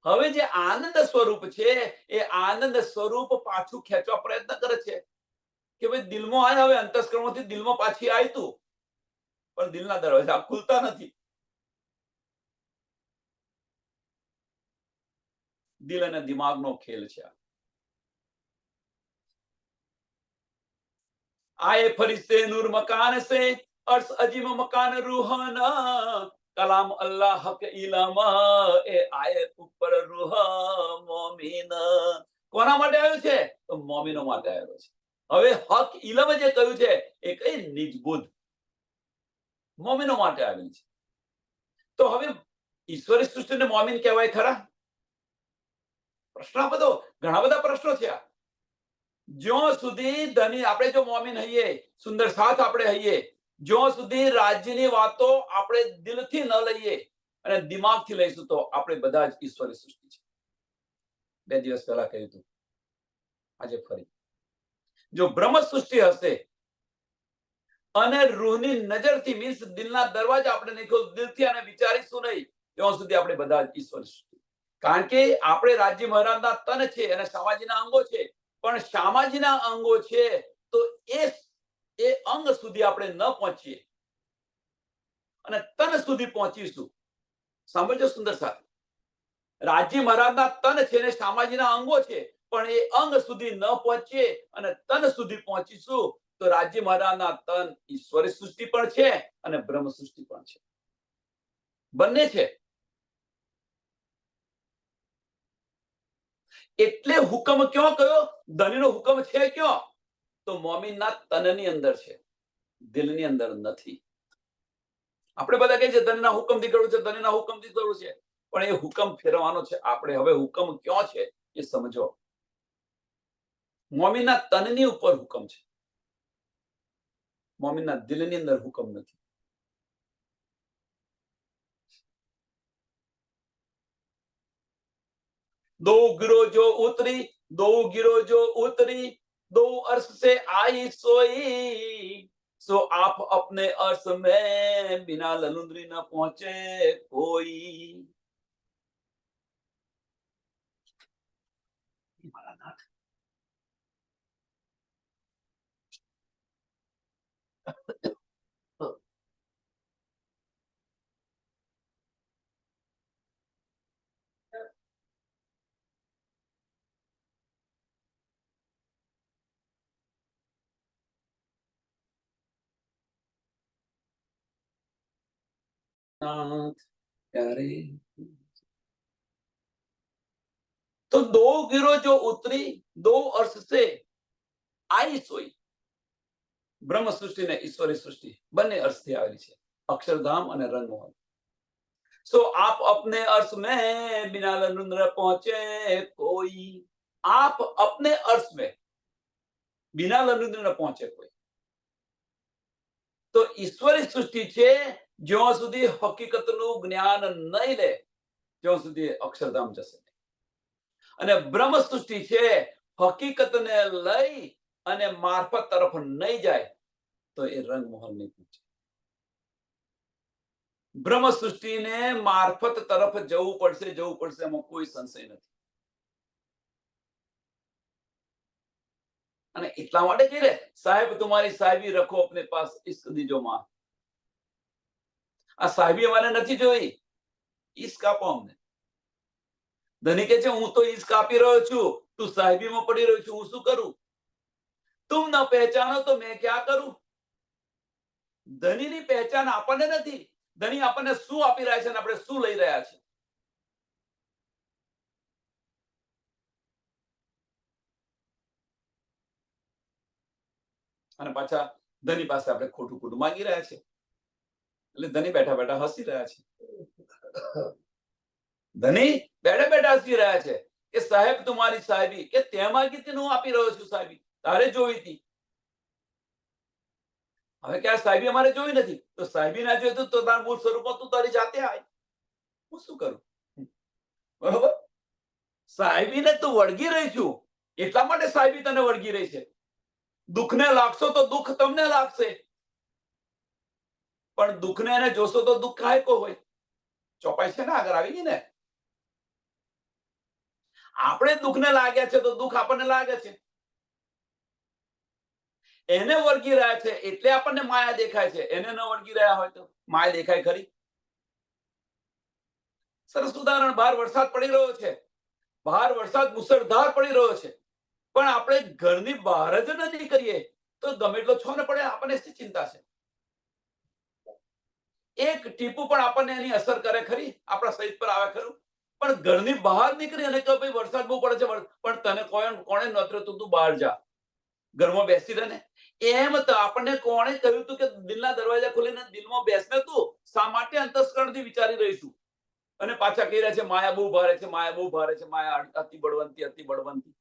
હવે જે આનંદ સ્વરૂપ છે એ આનંદ સ્વરૂપ પાછું ખેંચવા પ્રયત્ન કરે છે કે ભાઈ દિલમાં આય, હવે અંતસ્કરણમાંથી દિલમાં પાછી આય તું, પણ દિલના દરવાજા ખુલતા નથી. દિલ અને દિમાગનો ખેલ છે. आए फरिश्ते नूर मकान से अर्श अजीम मकान रूहाना, कलाम अल्लाह हक इलम, ए आए ઉપર રૂહ મોમીન. કોના માટે આવ્યું છે? તો મોમીનો માટે આવ્યો છે. હવે હક ઇલમ જે કહ્યું છે એ કઈ નિજબુદ્ધ મોમીનો માટે આવેલી છે. તો હવે ઈશ્વરી સૃષ્ટિને મોમીન કહેવાય ખરા? પ્રશ્ન બધો, ઘણા બધા પ્રશ્નો છે. જ્યાં સુધી ધની આપણે જો મોમીન હઈએ, સુંદર સાથ આપણે હઈએ, જ્યાં સુધી રાજ્યની વાતો આપણે દિલથી ન લઈએ અને દિમાગથી લઈશું તો આપણે બધા જ ઈશ્વરી સૃષ્ટિ છે. 2 દિવસ પહેલા કહ્યું હતું, આજે ફરી. જો બ્રહ્મ સૃષ્ટિ હશે અને રૂહની નજરથી, મીન્સ દિલના દરવાજા આપણે નહીં ખોલ, દિલથી અને વિચારીશું નહીં, ત્યાં સુધી આપણે બધા જ ઈશ્વર સૃષ્ટિ. કારણ કે આપણે રાજ્ય મહારાજના તન છે અને શામાજીના અંગો છે, પણ શામાજીના અંગો છે તો એ અંગ સુધી આપણે ન પહોંચીએ અને તન સુધી પહોંચીશું. સાંભળજો સુંદર સાથ, રાજ્ય મહારાજના તન છે અને શામાજીના અંગો છે, પણ એ અંગ સુધી ન પહોંચીએ અને તન સુધી પહોંચીશું તો રાજ્ય મહારાજના તન ઈશ્વરી સૃષ્ટિ પણ છે અને બ્રહ્મ સૃષ્ટિ પણ છે, બંને છે. એટલે હુકમ ક્યાં કયો? ધનીનો હુકમ છે ક્યાં? તો મોમીનના તનની અંદર છે, દિલની અંદર નથી. આપણે બધા કહીએ છીએ ધનના હુકમથી કરવું છે, ધનના હુકમથી કરવું છે, પણ એ હુકમ ફેરવાનો છે આપણે. હવે હુકમ ક્યાં છે એ સમજો. મોમીનના તનની ઉપર હુકમ છે, મોમીનના દિલની અંદર હુકમ નથી. दो गिरो जो उतरी, दो गिरो जो उतरी, दो अर्श से आई सोई, सो आप अपने अर्श में बिना ललुंदरी न पहुंचे कोई। मारा नाथ। नाथ प्यारे, तो दो गिरो जो उतरी, दो अर्श से आई सोई। બ્રહ્મ સૃષ્ટિ ને ઈશ્વરી સૃષ્ટિ બંને અર્થથી આવેલી છે, અક્ષરધામ અને રંગમોહન। सो आप अपने अर्श में बिना ललुंद्र पहुंचे कोई, आप अपने अर्श में बिना ललुंद्र न पहुंचे कोई। તો ઈશ્વરી સૃષ્ટિ છે, જ્યાં સુધી હકીકતનું જ્ઞાન નહીં લે ત્યાં સુધી અક્ષરધામ જશે નહીં। અને બ્રહ્મ સૃષ્ટિ છે, હકીકતને લઈ અને મારફત તરફ નહીં જાય તો એ રંગમોહન નહીં પહોંચે। બ્રહ્મ સૃષ્ટિને મારફત તરફ જવું પડશે એમાં કોઈ સંશય નથી। અને એટલા માટે કહે રે, સાહેબ તમારી સાહેબી રખો અપને પાસ, ઇશ્ક દીજો માં। આ સાહેબી અમારે નથી જોઈ, ઇશ્ક આપો અમને। ધની કે છે હું તો ઇશ્ક આપી રહ્યો છું, તું સાહેબીમાં પડી રહ્યો છું, હું શું કરું? તુમ ન પહેચાનો તો મેં ક્યાં કરું? ધનીની પહેચાન આપણને નથી, ધની આપણને શું આપી રહ્યા છે અને આપણે શું લઈ રહ્યા છે। અને પાછા ધની પાસે આપણે ખોટું ખોટું માંગી રહ્યા છે, એટલે ધની બેઠા બેઠા હસી રહ્યા છે। ધની બેઠા બેઠા હસી રહ્યા છે કે સાહેબ તમારી સાહેબી, કે તે માંગી હતી હું આપી રહ્યો છું સાહેબી, તારે જોઈ હતી। હવે કે આ સાહેબી અમારે જોઈ નથી, તો સાહેબી ના જોઈ તો તારા મૂળ સ્વરૂપમાં તું તારી જાતે આય, હું શું કરું? બરોબર? સાહેબીને તું વળગી રહી છું, એટલા માટે સાહેબી તને વળગી રહી છે। દુઃખને લાગશો તો દુઃખ તમને લાગશે, પણ દુઃખને એને જોશો તો દુઃખ કાયકો હોય। ચોપાઈ છે ને આગળ આવી ગઈ ને। આપણે દુઃખને લાગ્યા છે તો દુઃખ આપણને લાગે છે, એને વળગી રહ્યા છે એટલે આપણને માયા દેખાય છે। એને ન વળગી રહ્યા હોય તો માયા દેખાય ખરી? સરસ ઉદાહરણ, બહાર વરસાદ પડી રહ્યો છે, બહાર વરસાદ મુસળધાર પડી રહ્યો છે, પણ આપણે ઘરની બહાર જ ન નીકળીએ તો ગમે એટલો છો ને પડે, આપણને શી ચિંતા છે? એક ટીપું પણ આપણને એની અસર કરે ખરી? આપણા શરીર પર આવે ખરું? પણ ઘરની બહાર નીકળી અને કહે ભાઈ વરસાદ બહુ પડે છે, પણ તને કોણે નોતર્યો તું બહાર જા, ઘરમાં બેસી રહે ને? એમ તો આપણને કોણે કહ્યું તું કે દિલના દરવાજા ખોલીને દિલમાં બેસને તું શા માટે અંતસ્કરણથી વિચારી રહીશું? અને પાછા કહી રહ્યા છે માયા બહુ ભારે છે, માયા બહુ ભારે છે, માયા અતિ બળવંતી, અતિ બળવંતી।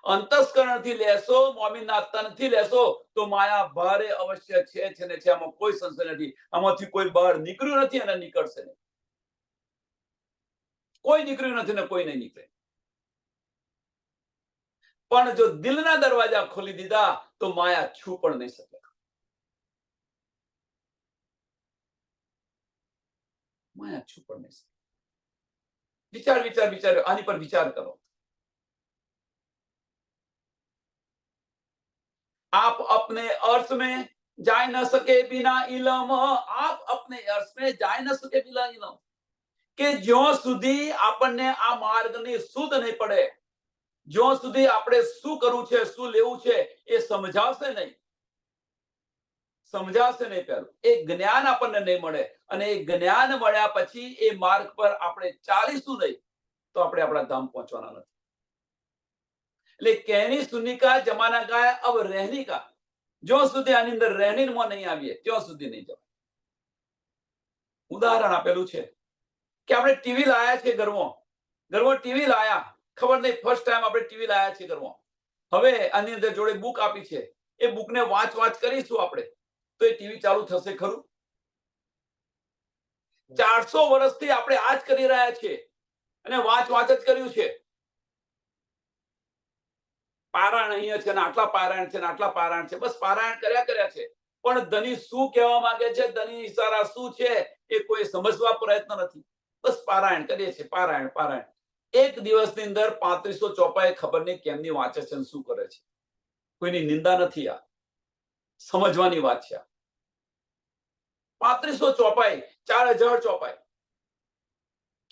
અંતસ્કરણથી લેશો, મોમીનના તનથી લેશો તો માયા ભારે અવશ્ય છે ને છે, આમાં કોઈ સંશય નથી। આમાંથી કોઈ બહાર નીકળ્યું નથી અને નીકળશે નહીં, કોઈ નીકળ્યું નથી ને કોઈ નહીં નીકળે। પણ જો દિલના દરવાજા ખોલી દીધા તો માયા છૂ પણ નહીં શકે। માયા છૂ પણ નહીં શકે। વિચાર વિચાર વિચાર, આની પર વિચાર કરો। आप अपने अर्श में जा न सके बिना इलम, आप अपने अर्श में जा न सके बिना इलम, કે જ્યાં સુધી આપણને આ માર્ગની સુધ નહીં પડે, જ્યાં સુધી આપણે શું કરવું છે, શું લેવું છે એ સમજાશે નહીં, સમજાશે નહીં। પહેલું એ જ્ઞાન આપણને નહીં મળે, અને એ જ્ઞાન મળ્યા પછી એ માર્ગ પર આપણે ચાલીશું નહીં તો આપણે આપણા ધામ પહોંચવાના નથી। એટલે कहनी सुनी का जमाना का है, अब रहनी का। जो સુધી આની અંદર રહેણીમાં નહીં આવીએ ત્યાં સુધી નહીં જવાય। ઉદાહરણ આપેલું છે કે આપણે ટીવી લાયા છે ઘરમાં ટીવી લાયા, ખબર નહીં ફર્સ્ટ ટાઈમ આપણે ટીવી લાયા છે ઘરમાં। હવે આની અંદર જોડે બુક આપી છે, એ બુકને વાંચ કરીશું આપણે તો એ ટીવી ચાલુ થશે ખરું? 400 વર્ષથી આપણે આ જ કરી રહ્યા છીએ અને વાંચ જ કર્યું છે, પારાયણ અહીંયા છે ને આટલા પારાયણ છે ને આટલા પારાયણ છે, બસ પારાયણ કર્યા છે. પણ ધની શું કહેવા માંગે છે, ધની ઈશારા શું છે એ કોઈ સમજવા પ્રયત્ન નથી. બસ પારાયણ કરીએ છીએ, પારાયણ પારાયણ. એક દિવસની અંદર 3500 ચોપાઈ ખબર નહીં કેમની વાંચે છે ને શું કરે છે. કોઈની નિંદા નથી, આ સમજવાની વાત છે. 3500 ચોપાઈ, 4000 ચોપાઈ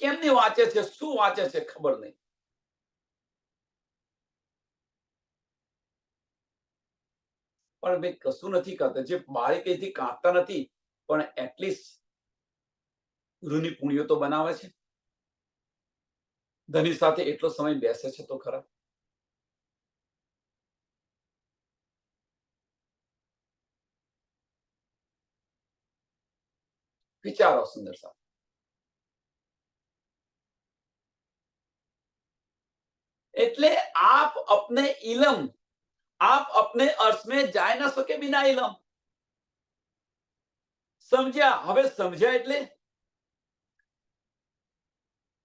કેમની વાંચે છે, શું વાંચે છે ખબર નહીં. પણ ભાઈ કશું નથી કરતા, જે બારીકીથી કાંતતા નથી પણ એટલીસ્ટ ગુરુની પુણ્યો તો બનાવે છે. ધની સાથે એટલો સમય બેસે છે તો ખરા. विचारो सुंदर साहब। એટલે आप अपने इलम, आप अपने अर्थ में जाय ना सके बिना इलम. સમજ્યા? હવે સમજ્યા એટલે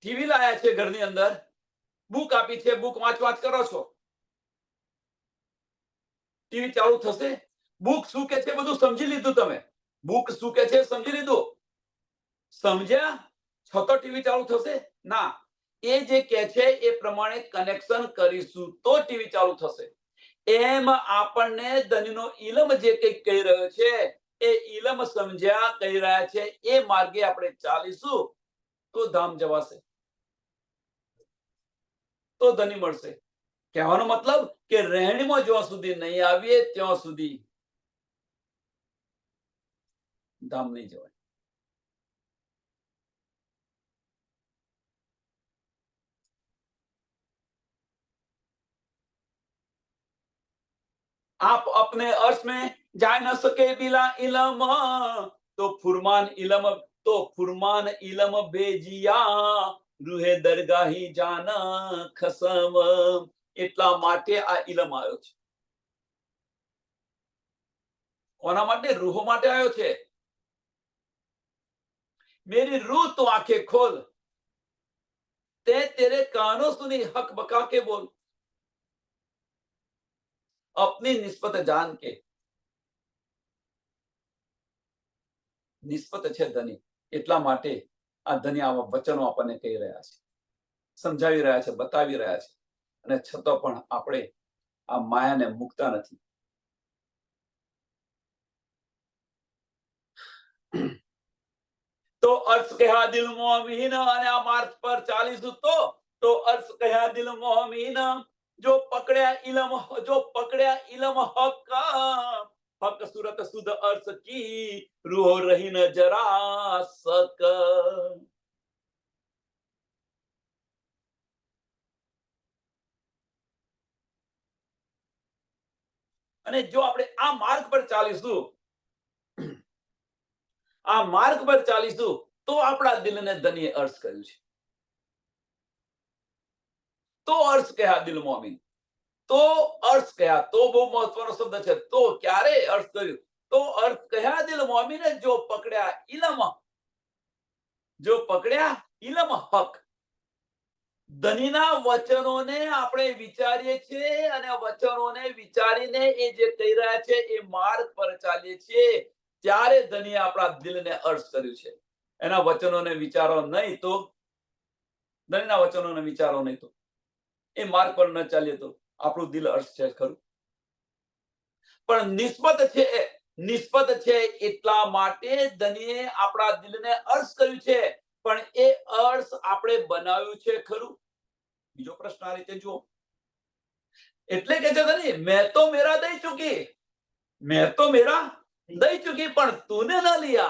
ટીવી લાયા છે ઘરની અંદર, બુક આપી છે, બુક વાંચ કરો છો, ટીવી ચાલુ થશે, બુક શું કે છે બધું સમજી લીધું તમે, બુક શું કે છે સમજી લીધું, સમજ્યા? છતો ટીવી ચાલુ થશે ના. એ જે કે છે એ પ્રમાણે કનેક્શન કરીશું તો ટીવી ચાલુ થશે. એમ આપણને ધનનો ઇલમ જે કંઈક કહી રહ્યો છે એ ઇલમ સમજ્યા કહી રહ્યા છે એ માર્ગે આપણે ચાલીશું તો ધામ જવાશે, તો ધની મળશે. કહેવાનો મતલબ કે રહેણીમાં જ્યાં સુધી નહીં આવીએ ત્યાં સુધી ધામ નહીં જવાય. आप अपने अर्थ में जा न सके बिला इलम तो फुरमान इलम बेजिया રૂહે દરગાહી જાના ખસમ. એટલા માટે આ ઇલમ આવ્યો છે. કોના માટે? રૂહો માટે આવ્યો છે. मेरी रूह तो आंखें खोल, ते तेरे कानों सुनी हक बका के बोल. अपनी निस्बत जान के. નિસ્બત છે ધની, એટલા માટે આ ધની આવા વચનો આપણને કહી રહ્યા છે, સમજાવી રહ્યા છે, બતાવી રહ્યા છે, અને છતાં પણ આપણે આ માયાને મુકતા નથી. તો અર્થ કહ્યા દિલ મોમીન, અને આ માર્ગ પર ચાલીશું તો અર્થ કહ્યા દિલ મોમીન, જો પકડ્યા ઇલમ હક, હક સુરત સુધ અર્થ કી રૂહો રહી ન જરા સક. અને જો આપણે આ માર્ગ પર ચાલીશું, આ માર્ગ પર ચાલીશું તો આપણા દિલને ધનીએ અર્થ કર્યું છે. તો અર્થ કહ્યા દિલ મોમીન, તો અર્થ કહ્યા, તો બહુ મહત્વનો શબ્દ છે. તો ક્યારે અર્થ કર્યું? તો અર્થ કહ્યા દિલ મોમીને, જો પકડ્યા ઇલમ હક. ધનીના વચનોને આપણે વિચારીએ છીએ અને વચનોને વિચારીને એ જે કહી રહ્યા છે એ માર્ગ પર ચાલીએ છીએ, ત્યારે ધનીએ આપણા દિલને અર્થ કર્યું છે. એના વચનોને વિચારો નહીં તો, ધનીના વચનોને વિચારો નહીં તો, એ માર્ગ પર ન ચાલીએ તો આપણું દિલ અર્થ છે ખરું. પણ નિસ્બત છે એટલા માટે ધનીએ આપણા દિલને અર્થ કર્યું છે. પણ એ અર્થ આપણે બનાવ્યું છે ખરું? બીજો પ્રશ્ન આ રીતે જુઓ. એટલે કે છે ધની, મેં તો મેરા દઈ ચૂકી, પણ તूने न लिया.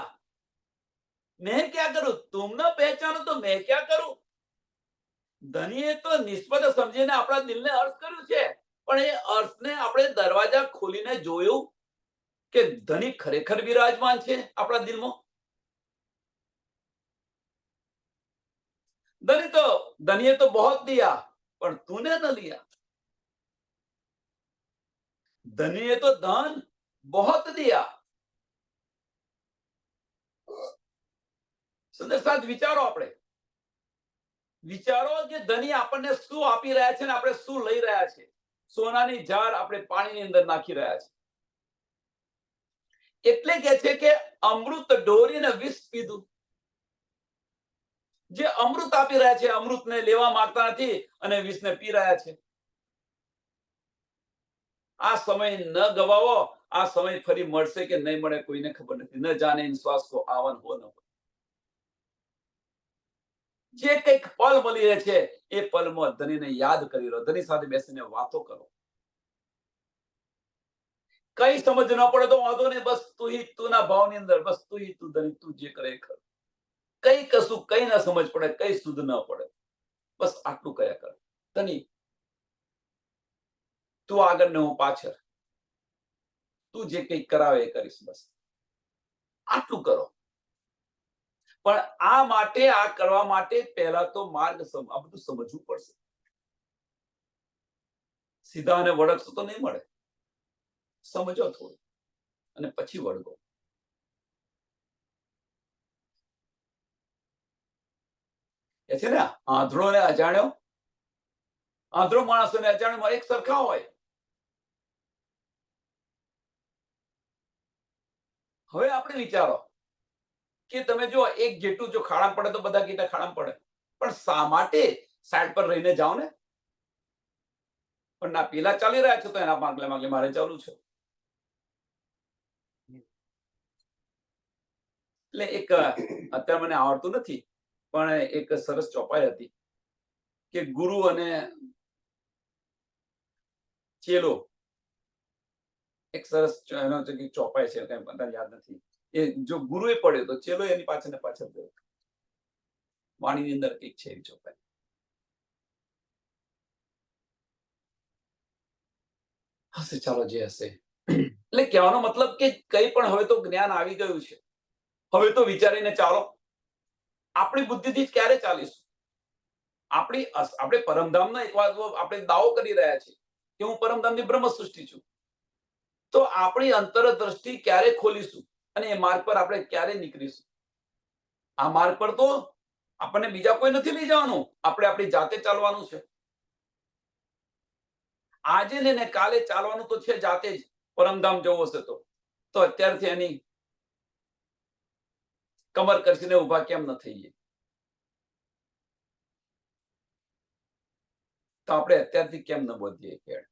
मैं क्या करूं? तुम न पहचानो तो मैं क्या करूं? ધનીએ તો નિસ્બત સમજીને આપણા દિલને અર્થ કર્યું છે, પણ એ અર્થને આપણે દરવાજા ખોલીને જોયું કે ધની ખરેખર વિરાજમાન છે આપણા દિલમાં. ધનીએ તો बहुत दिया પણ तूने न लिया. ધનીએ તો ધન बहुत दिया. સુંદર સાથ વિચારો, આપણે વિચારો કે ધની આપણને શું આપી રહ્યા છે ને આપણે શું લઈ રહ્યા છે. સોનાની જાર આપણે પાણીની અંદર નાખી રહ્યા છે. એટલે કે છે કે અમૃત ઢોરીને વિષ પીધું. જે અમૃત આપી રહ્યા છે અમૃતને લેવા માંગતા નથી અને વિષને પી રહ્યા છે. આ સમય ન ગવાવો. આ સમય ફરી મળશે કે નહીં મળે કોઈને ખબર નથી. ન જાને ઇન શ્વાસ કો આવન હો ન હો. જે કંઈક પલ મળી રહે છે એ પલમાં ધનીને યાદ કરી લો. ધની સાથે બેસીને વાતો કરો. કઈ સમજ ન પડે તો વાંધો નહીં. બસ તું હી તુંના ભાવની અંદર બસ તું હી તું ધની તું જે કરે કર. કઈ કશું કઈ ના સમજ પડે કઈ સુધ ન પડે બસ આટલું કર્યા કર. ધની તું આગળ ને હું પાછળ. તું જે કંઈ કરાવે એ કરીશ. બસ આટલું કરો. પણ આ માટે આ કરવા માટે પહેલા તો માર્ગ આ બધું સમજવું પડશે. સીધા અને વળગશું તો નહીં મળે. સમજો થોડું અને પછી વળગો. એ છે ને આંધળો ને અજાણ્યો. આંધળો માણસ અને અજાણ્યો એક સરખા હોય. હવે આપણે વિચારો કે તમે જો એક જેટલું જો ખાડા પડે તો બધા ગીતા ખાડા પડે. પણ શા માટે સાઈડ પર રહીને જાઓ ને. પણ ના પેલા ચાલી રહ્યા છે તો એના માગલે માગલે મારે ચાલુ છે. એટલે એક અત્યારે મને આવડતું નથી પણ એક સરસ ચોપાઈ હતી કે ગુરુ અને ચેલો. એક સરસ એનો ચોપાઈ છે કઈ બધા યાદ નથી. એ જો ગુરુએ પડ્યો તો ચેલો એની પાછળ ને પાછળ ગયો. વાણીની અંદર કંઈક છે એવી ચોપાઈ. હશે ચાલો જે હશે. એટલે કહેવાનો મતલબ કે કઈ પણ હવે તો જ્ઞાન આવી ગયું છે. હવે તો વિચારીને ચાલો. આપણી બુદ્ધિથી જ ક્યારે ચાલીશું. આપણે પરમધામનો એક વાત આપણે દાવો કરી રહ્યા છીએ કે હું પરમધામની બ્રહ્મ સૃષ્ટિ છું. તો આપણી અંતરદ્રષ્ટિ ક્યારે ખોલીશું અને એ માર્ગ પર આપણે ક્યારે નીકળીશું. આ માર્ગ પર તો આપણને બીજા કોઈ નથી લઈ જવાનું. આપણે આપણી જાતે ચાલવાનું છે. આજે ને કાલે ચાલવાનું તો છે જાતે જ. પરમધામ જવું હશે તો અત્યારથી એની કમર કસીને ઉભા કેમ ન થઈએ. તો આપણે અત્યારથી કેમ ન બોલીએ કે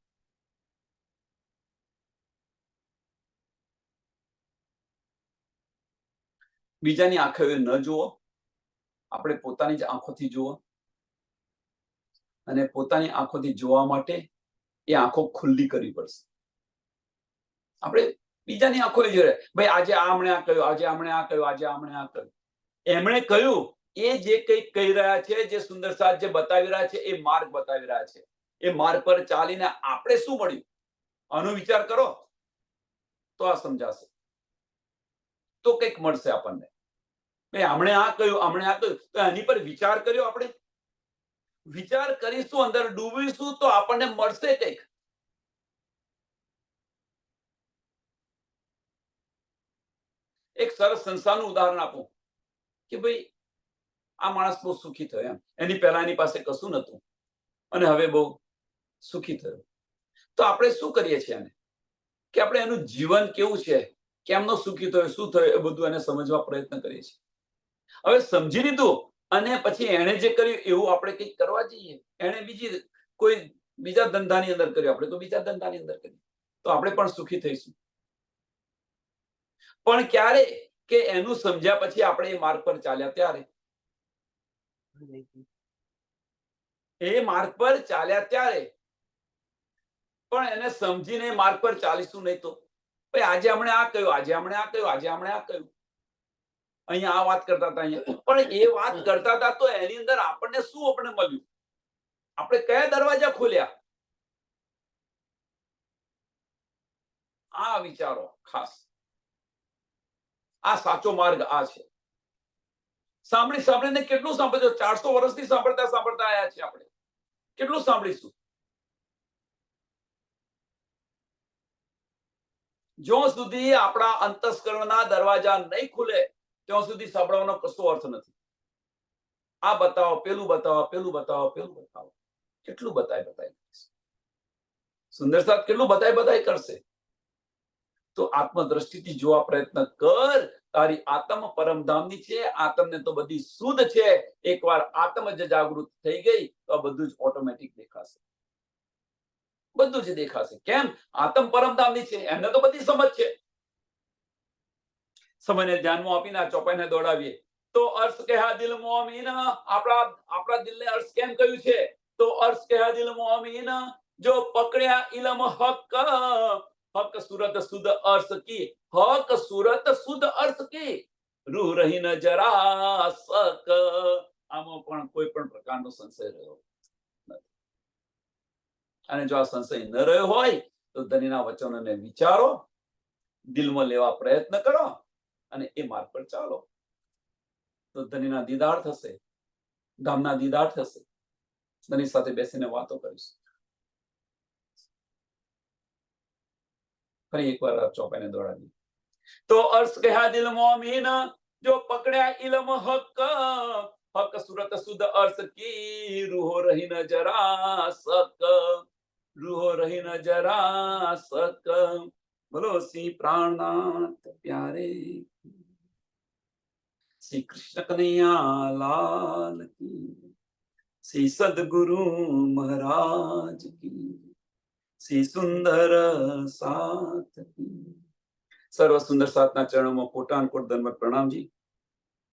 બીજાની આંખો ન જુઓ. આપણે પોતાની જ આંખોથી જુઓ અને પોતાની આંખોથી જોવા માટે એ આંખો ખુલ્લી કરવી પડશે. આપણે બીજાની આંખો જોઈએ ભાઈ આજે આમણે આ કહ્યું આજે આમણે આ કહ્યું આજે આમણે આ કહ્યું. એમણે કહ્યું એ જે કંઈક કહી રહ્યા છે જે સુંદર સાથ જે બતાવી રહ્યા છે એ માર્ગ બતાવી રહ્યા છે. એ માર્ગ પર ચાલીને આપણે શું મળ્યું આનો વિચાર કરો તો આ સમજાશે. તો કંઈક મળશે આપણને. ભાઈ આમણે આ કહ્યું આમણે આ કહ્યું તો એની પર વિચાર કર્યો આપણે. વિચાર કરીશું અંદર ડૂબીશું તો આપણને મળશે કંઈક. એક સરસ સંસ્થાનું ઉદાહરણ આપું કે ભાઈ આ માણસ બહુ સુખી થયો એમ. એની પહેલા એની પાસે કશું નતું અને હવે બહુ સુખી થયો. તો આપણે શું કરીએ છીએ એને કે આપણે એનું જીવન કેવું છે કેમનો સુખી થયો શું થયો એ બધું એને સમજવા પ્રયત્ન કરીએ છીએ. હવે સમજી લીધું અને પછી એને જે કર્યું એવું આપણે કંઈક કરવા જઈએ. એને કોઈ બીજા ધંધાની અંદર કર્યું આપણે તો બીજા ધંધાની અંદર કર્યું તો આપણે પણ સુખી થઈશું. પણ ક્યારે કે એનું સમજ્યા પછી આપણે એ માર્ગ પર ચાલ્યા ત્યારે. એ માર્ગ પર ચાલ્યા ત્યારે પણ એને સમજીને માર્ગ પર ચાલીશું નહીં તો ભાઈ આજે હમણે આ કહ્યું આજે હમણે આ કહ્યું આજે હમણે આ કહ્યું. અહીંયા આ વાત કરતા હતા અહીંયા પણ એ વાત કરતા હતા તો એની અંદર આપણને શું આપણે મળ્યું. આપણે કયા દરવાજા ખોલ્યા આ વિચારો ખાસ. આ સાચો માર્ગ આ છે. સાંભળીને કેટલું સાંભળ્યું. 400 વર્ષથી સાંભળતા આવ્યા છીએ આપણે. કેટલું સાંભળીશું. જો સુધી આપણા અંતસ્કરણના દરવાજા નહીં ખુલે ત્યાં સુધી સાંભળવાનો કશો અર્થ નથી. આ બતાવો પેલું બતાવો પેલું બતાવો પેલું બતાવો કેટલું બતાય સુંદર સાથ કેટલું બધાય કરશે. તો આત્મદ્રષ્ટિથી જોવા પ્રયત્ન કર. તારી આત્મ પરમધામની છે. આત્મને તો બધી શુદ્ધ છે. એકવાર આત્મ જ જાગૃત થઈ ગઈ તો આ બધું જ ઓટોમેટિક દેખાશે. બધું જ દેખાશે. કેમ? આત્મ પરમધામની છે, એમને તો બધી સમજ છે. સમયને ધ્યાનમાં આપીને આ ચોપાઈને દોડાવીએ તો અર્શ કહા દિલ મોમીન, આપણા દિલને અર્શ કેમ કહ્યું છે? તો અર્શ કહા દિલ મોમીન, જો પકડ્યા ઇલમ હક, હક સુરત શુદ્ધ અર્શ કી, હક સુરત શુદ્ધ અર્શ કી, રૂહ રહી ન જરા સક. આમાં પણ કોઈ પણ પ્રકારનો સંશય રહ્યો નથી. અને જો આ સંશય ન રહ્યો હોય તો ધણીના વચનોને વિચારો, દિલમાં લેવા પ્રયત્ન કરો અને એ માર્ગ પર ચાલો. તો ધણીના દીદાર થશે, ધામના દીદાર થશે. ધણી સાથે બેસીને વાતો કરીશું. ફરી એકવાર ચોપાઈને દોડાવી તો અર્શ કહા દિલ મોમીન, જો પકડ્યા ઇલમ હક, હક સુરત શુદ્ધ અર્શ કી, રૂહો રહી ન જરા સક, રૂહો રહી ન જરા સક. બોલો શ્રી પ્રાણનાથ પ્યારે, શ્રી કૃષ્ણ કનૈયા લાલ કી, શ્રી સદગુરુ મહારાજ કી, શ્રી સુંદર સાથ કી. સર્વ સુંદર સાથના ચરણોમાં કોટાનકોટ દંડવત પ્રણામજી.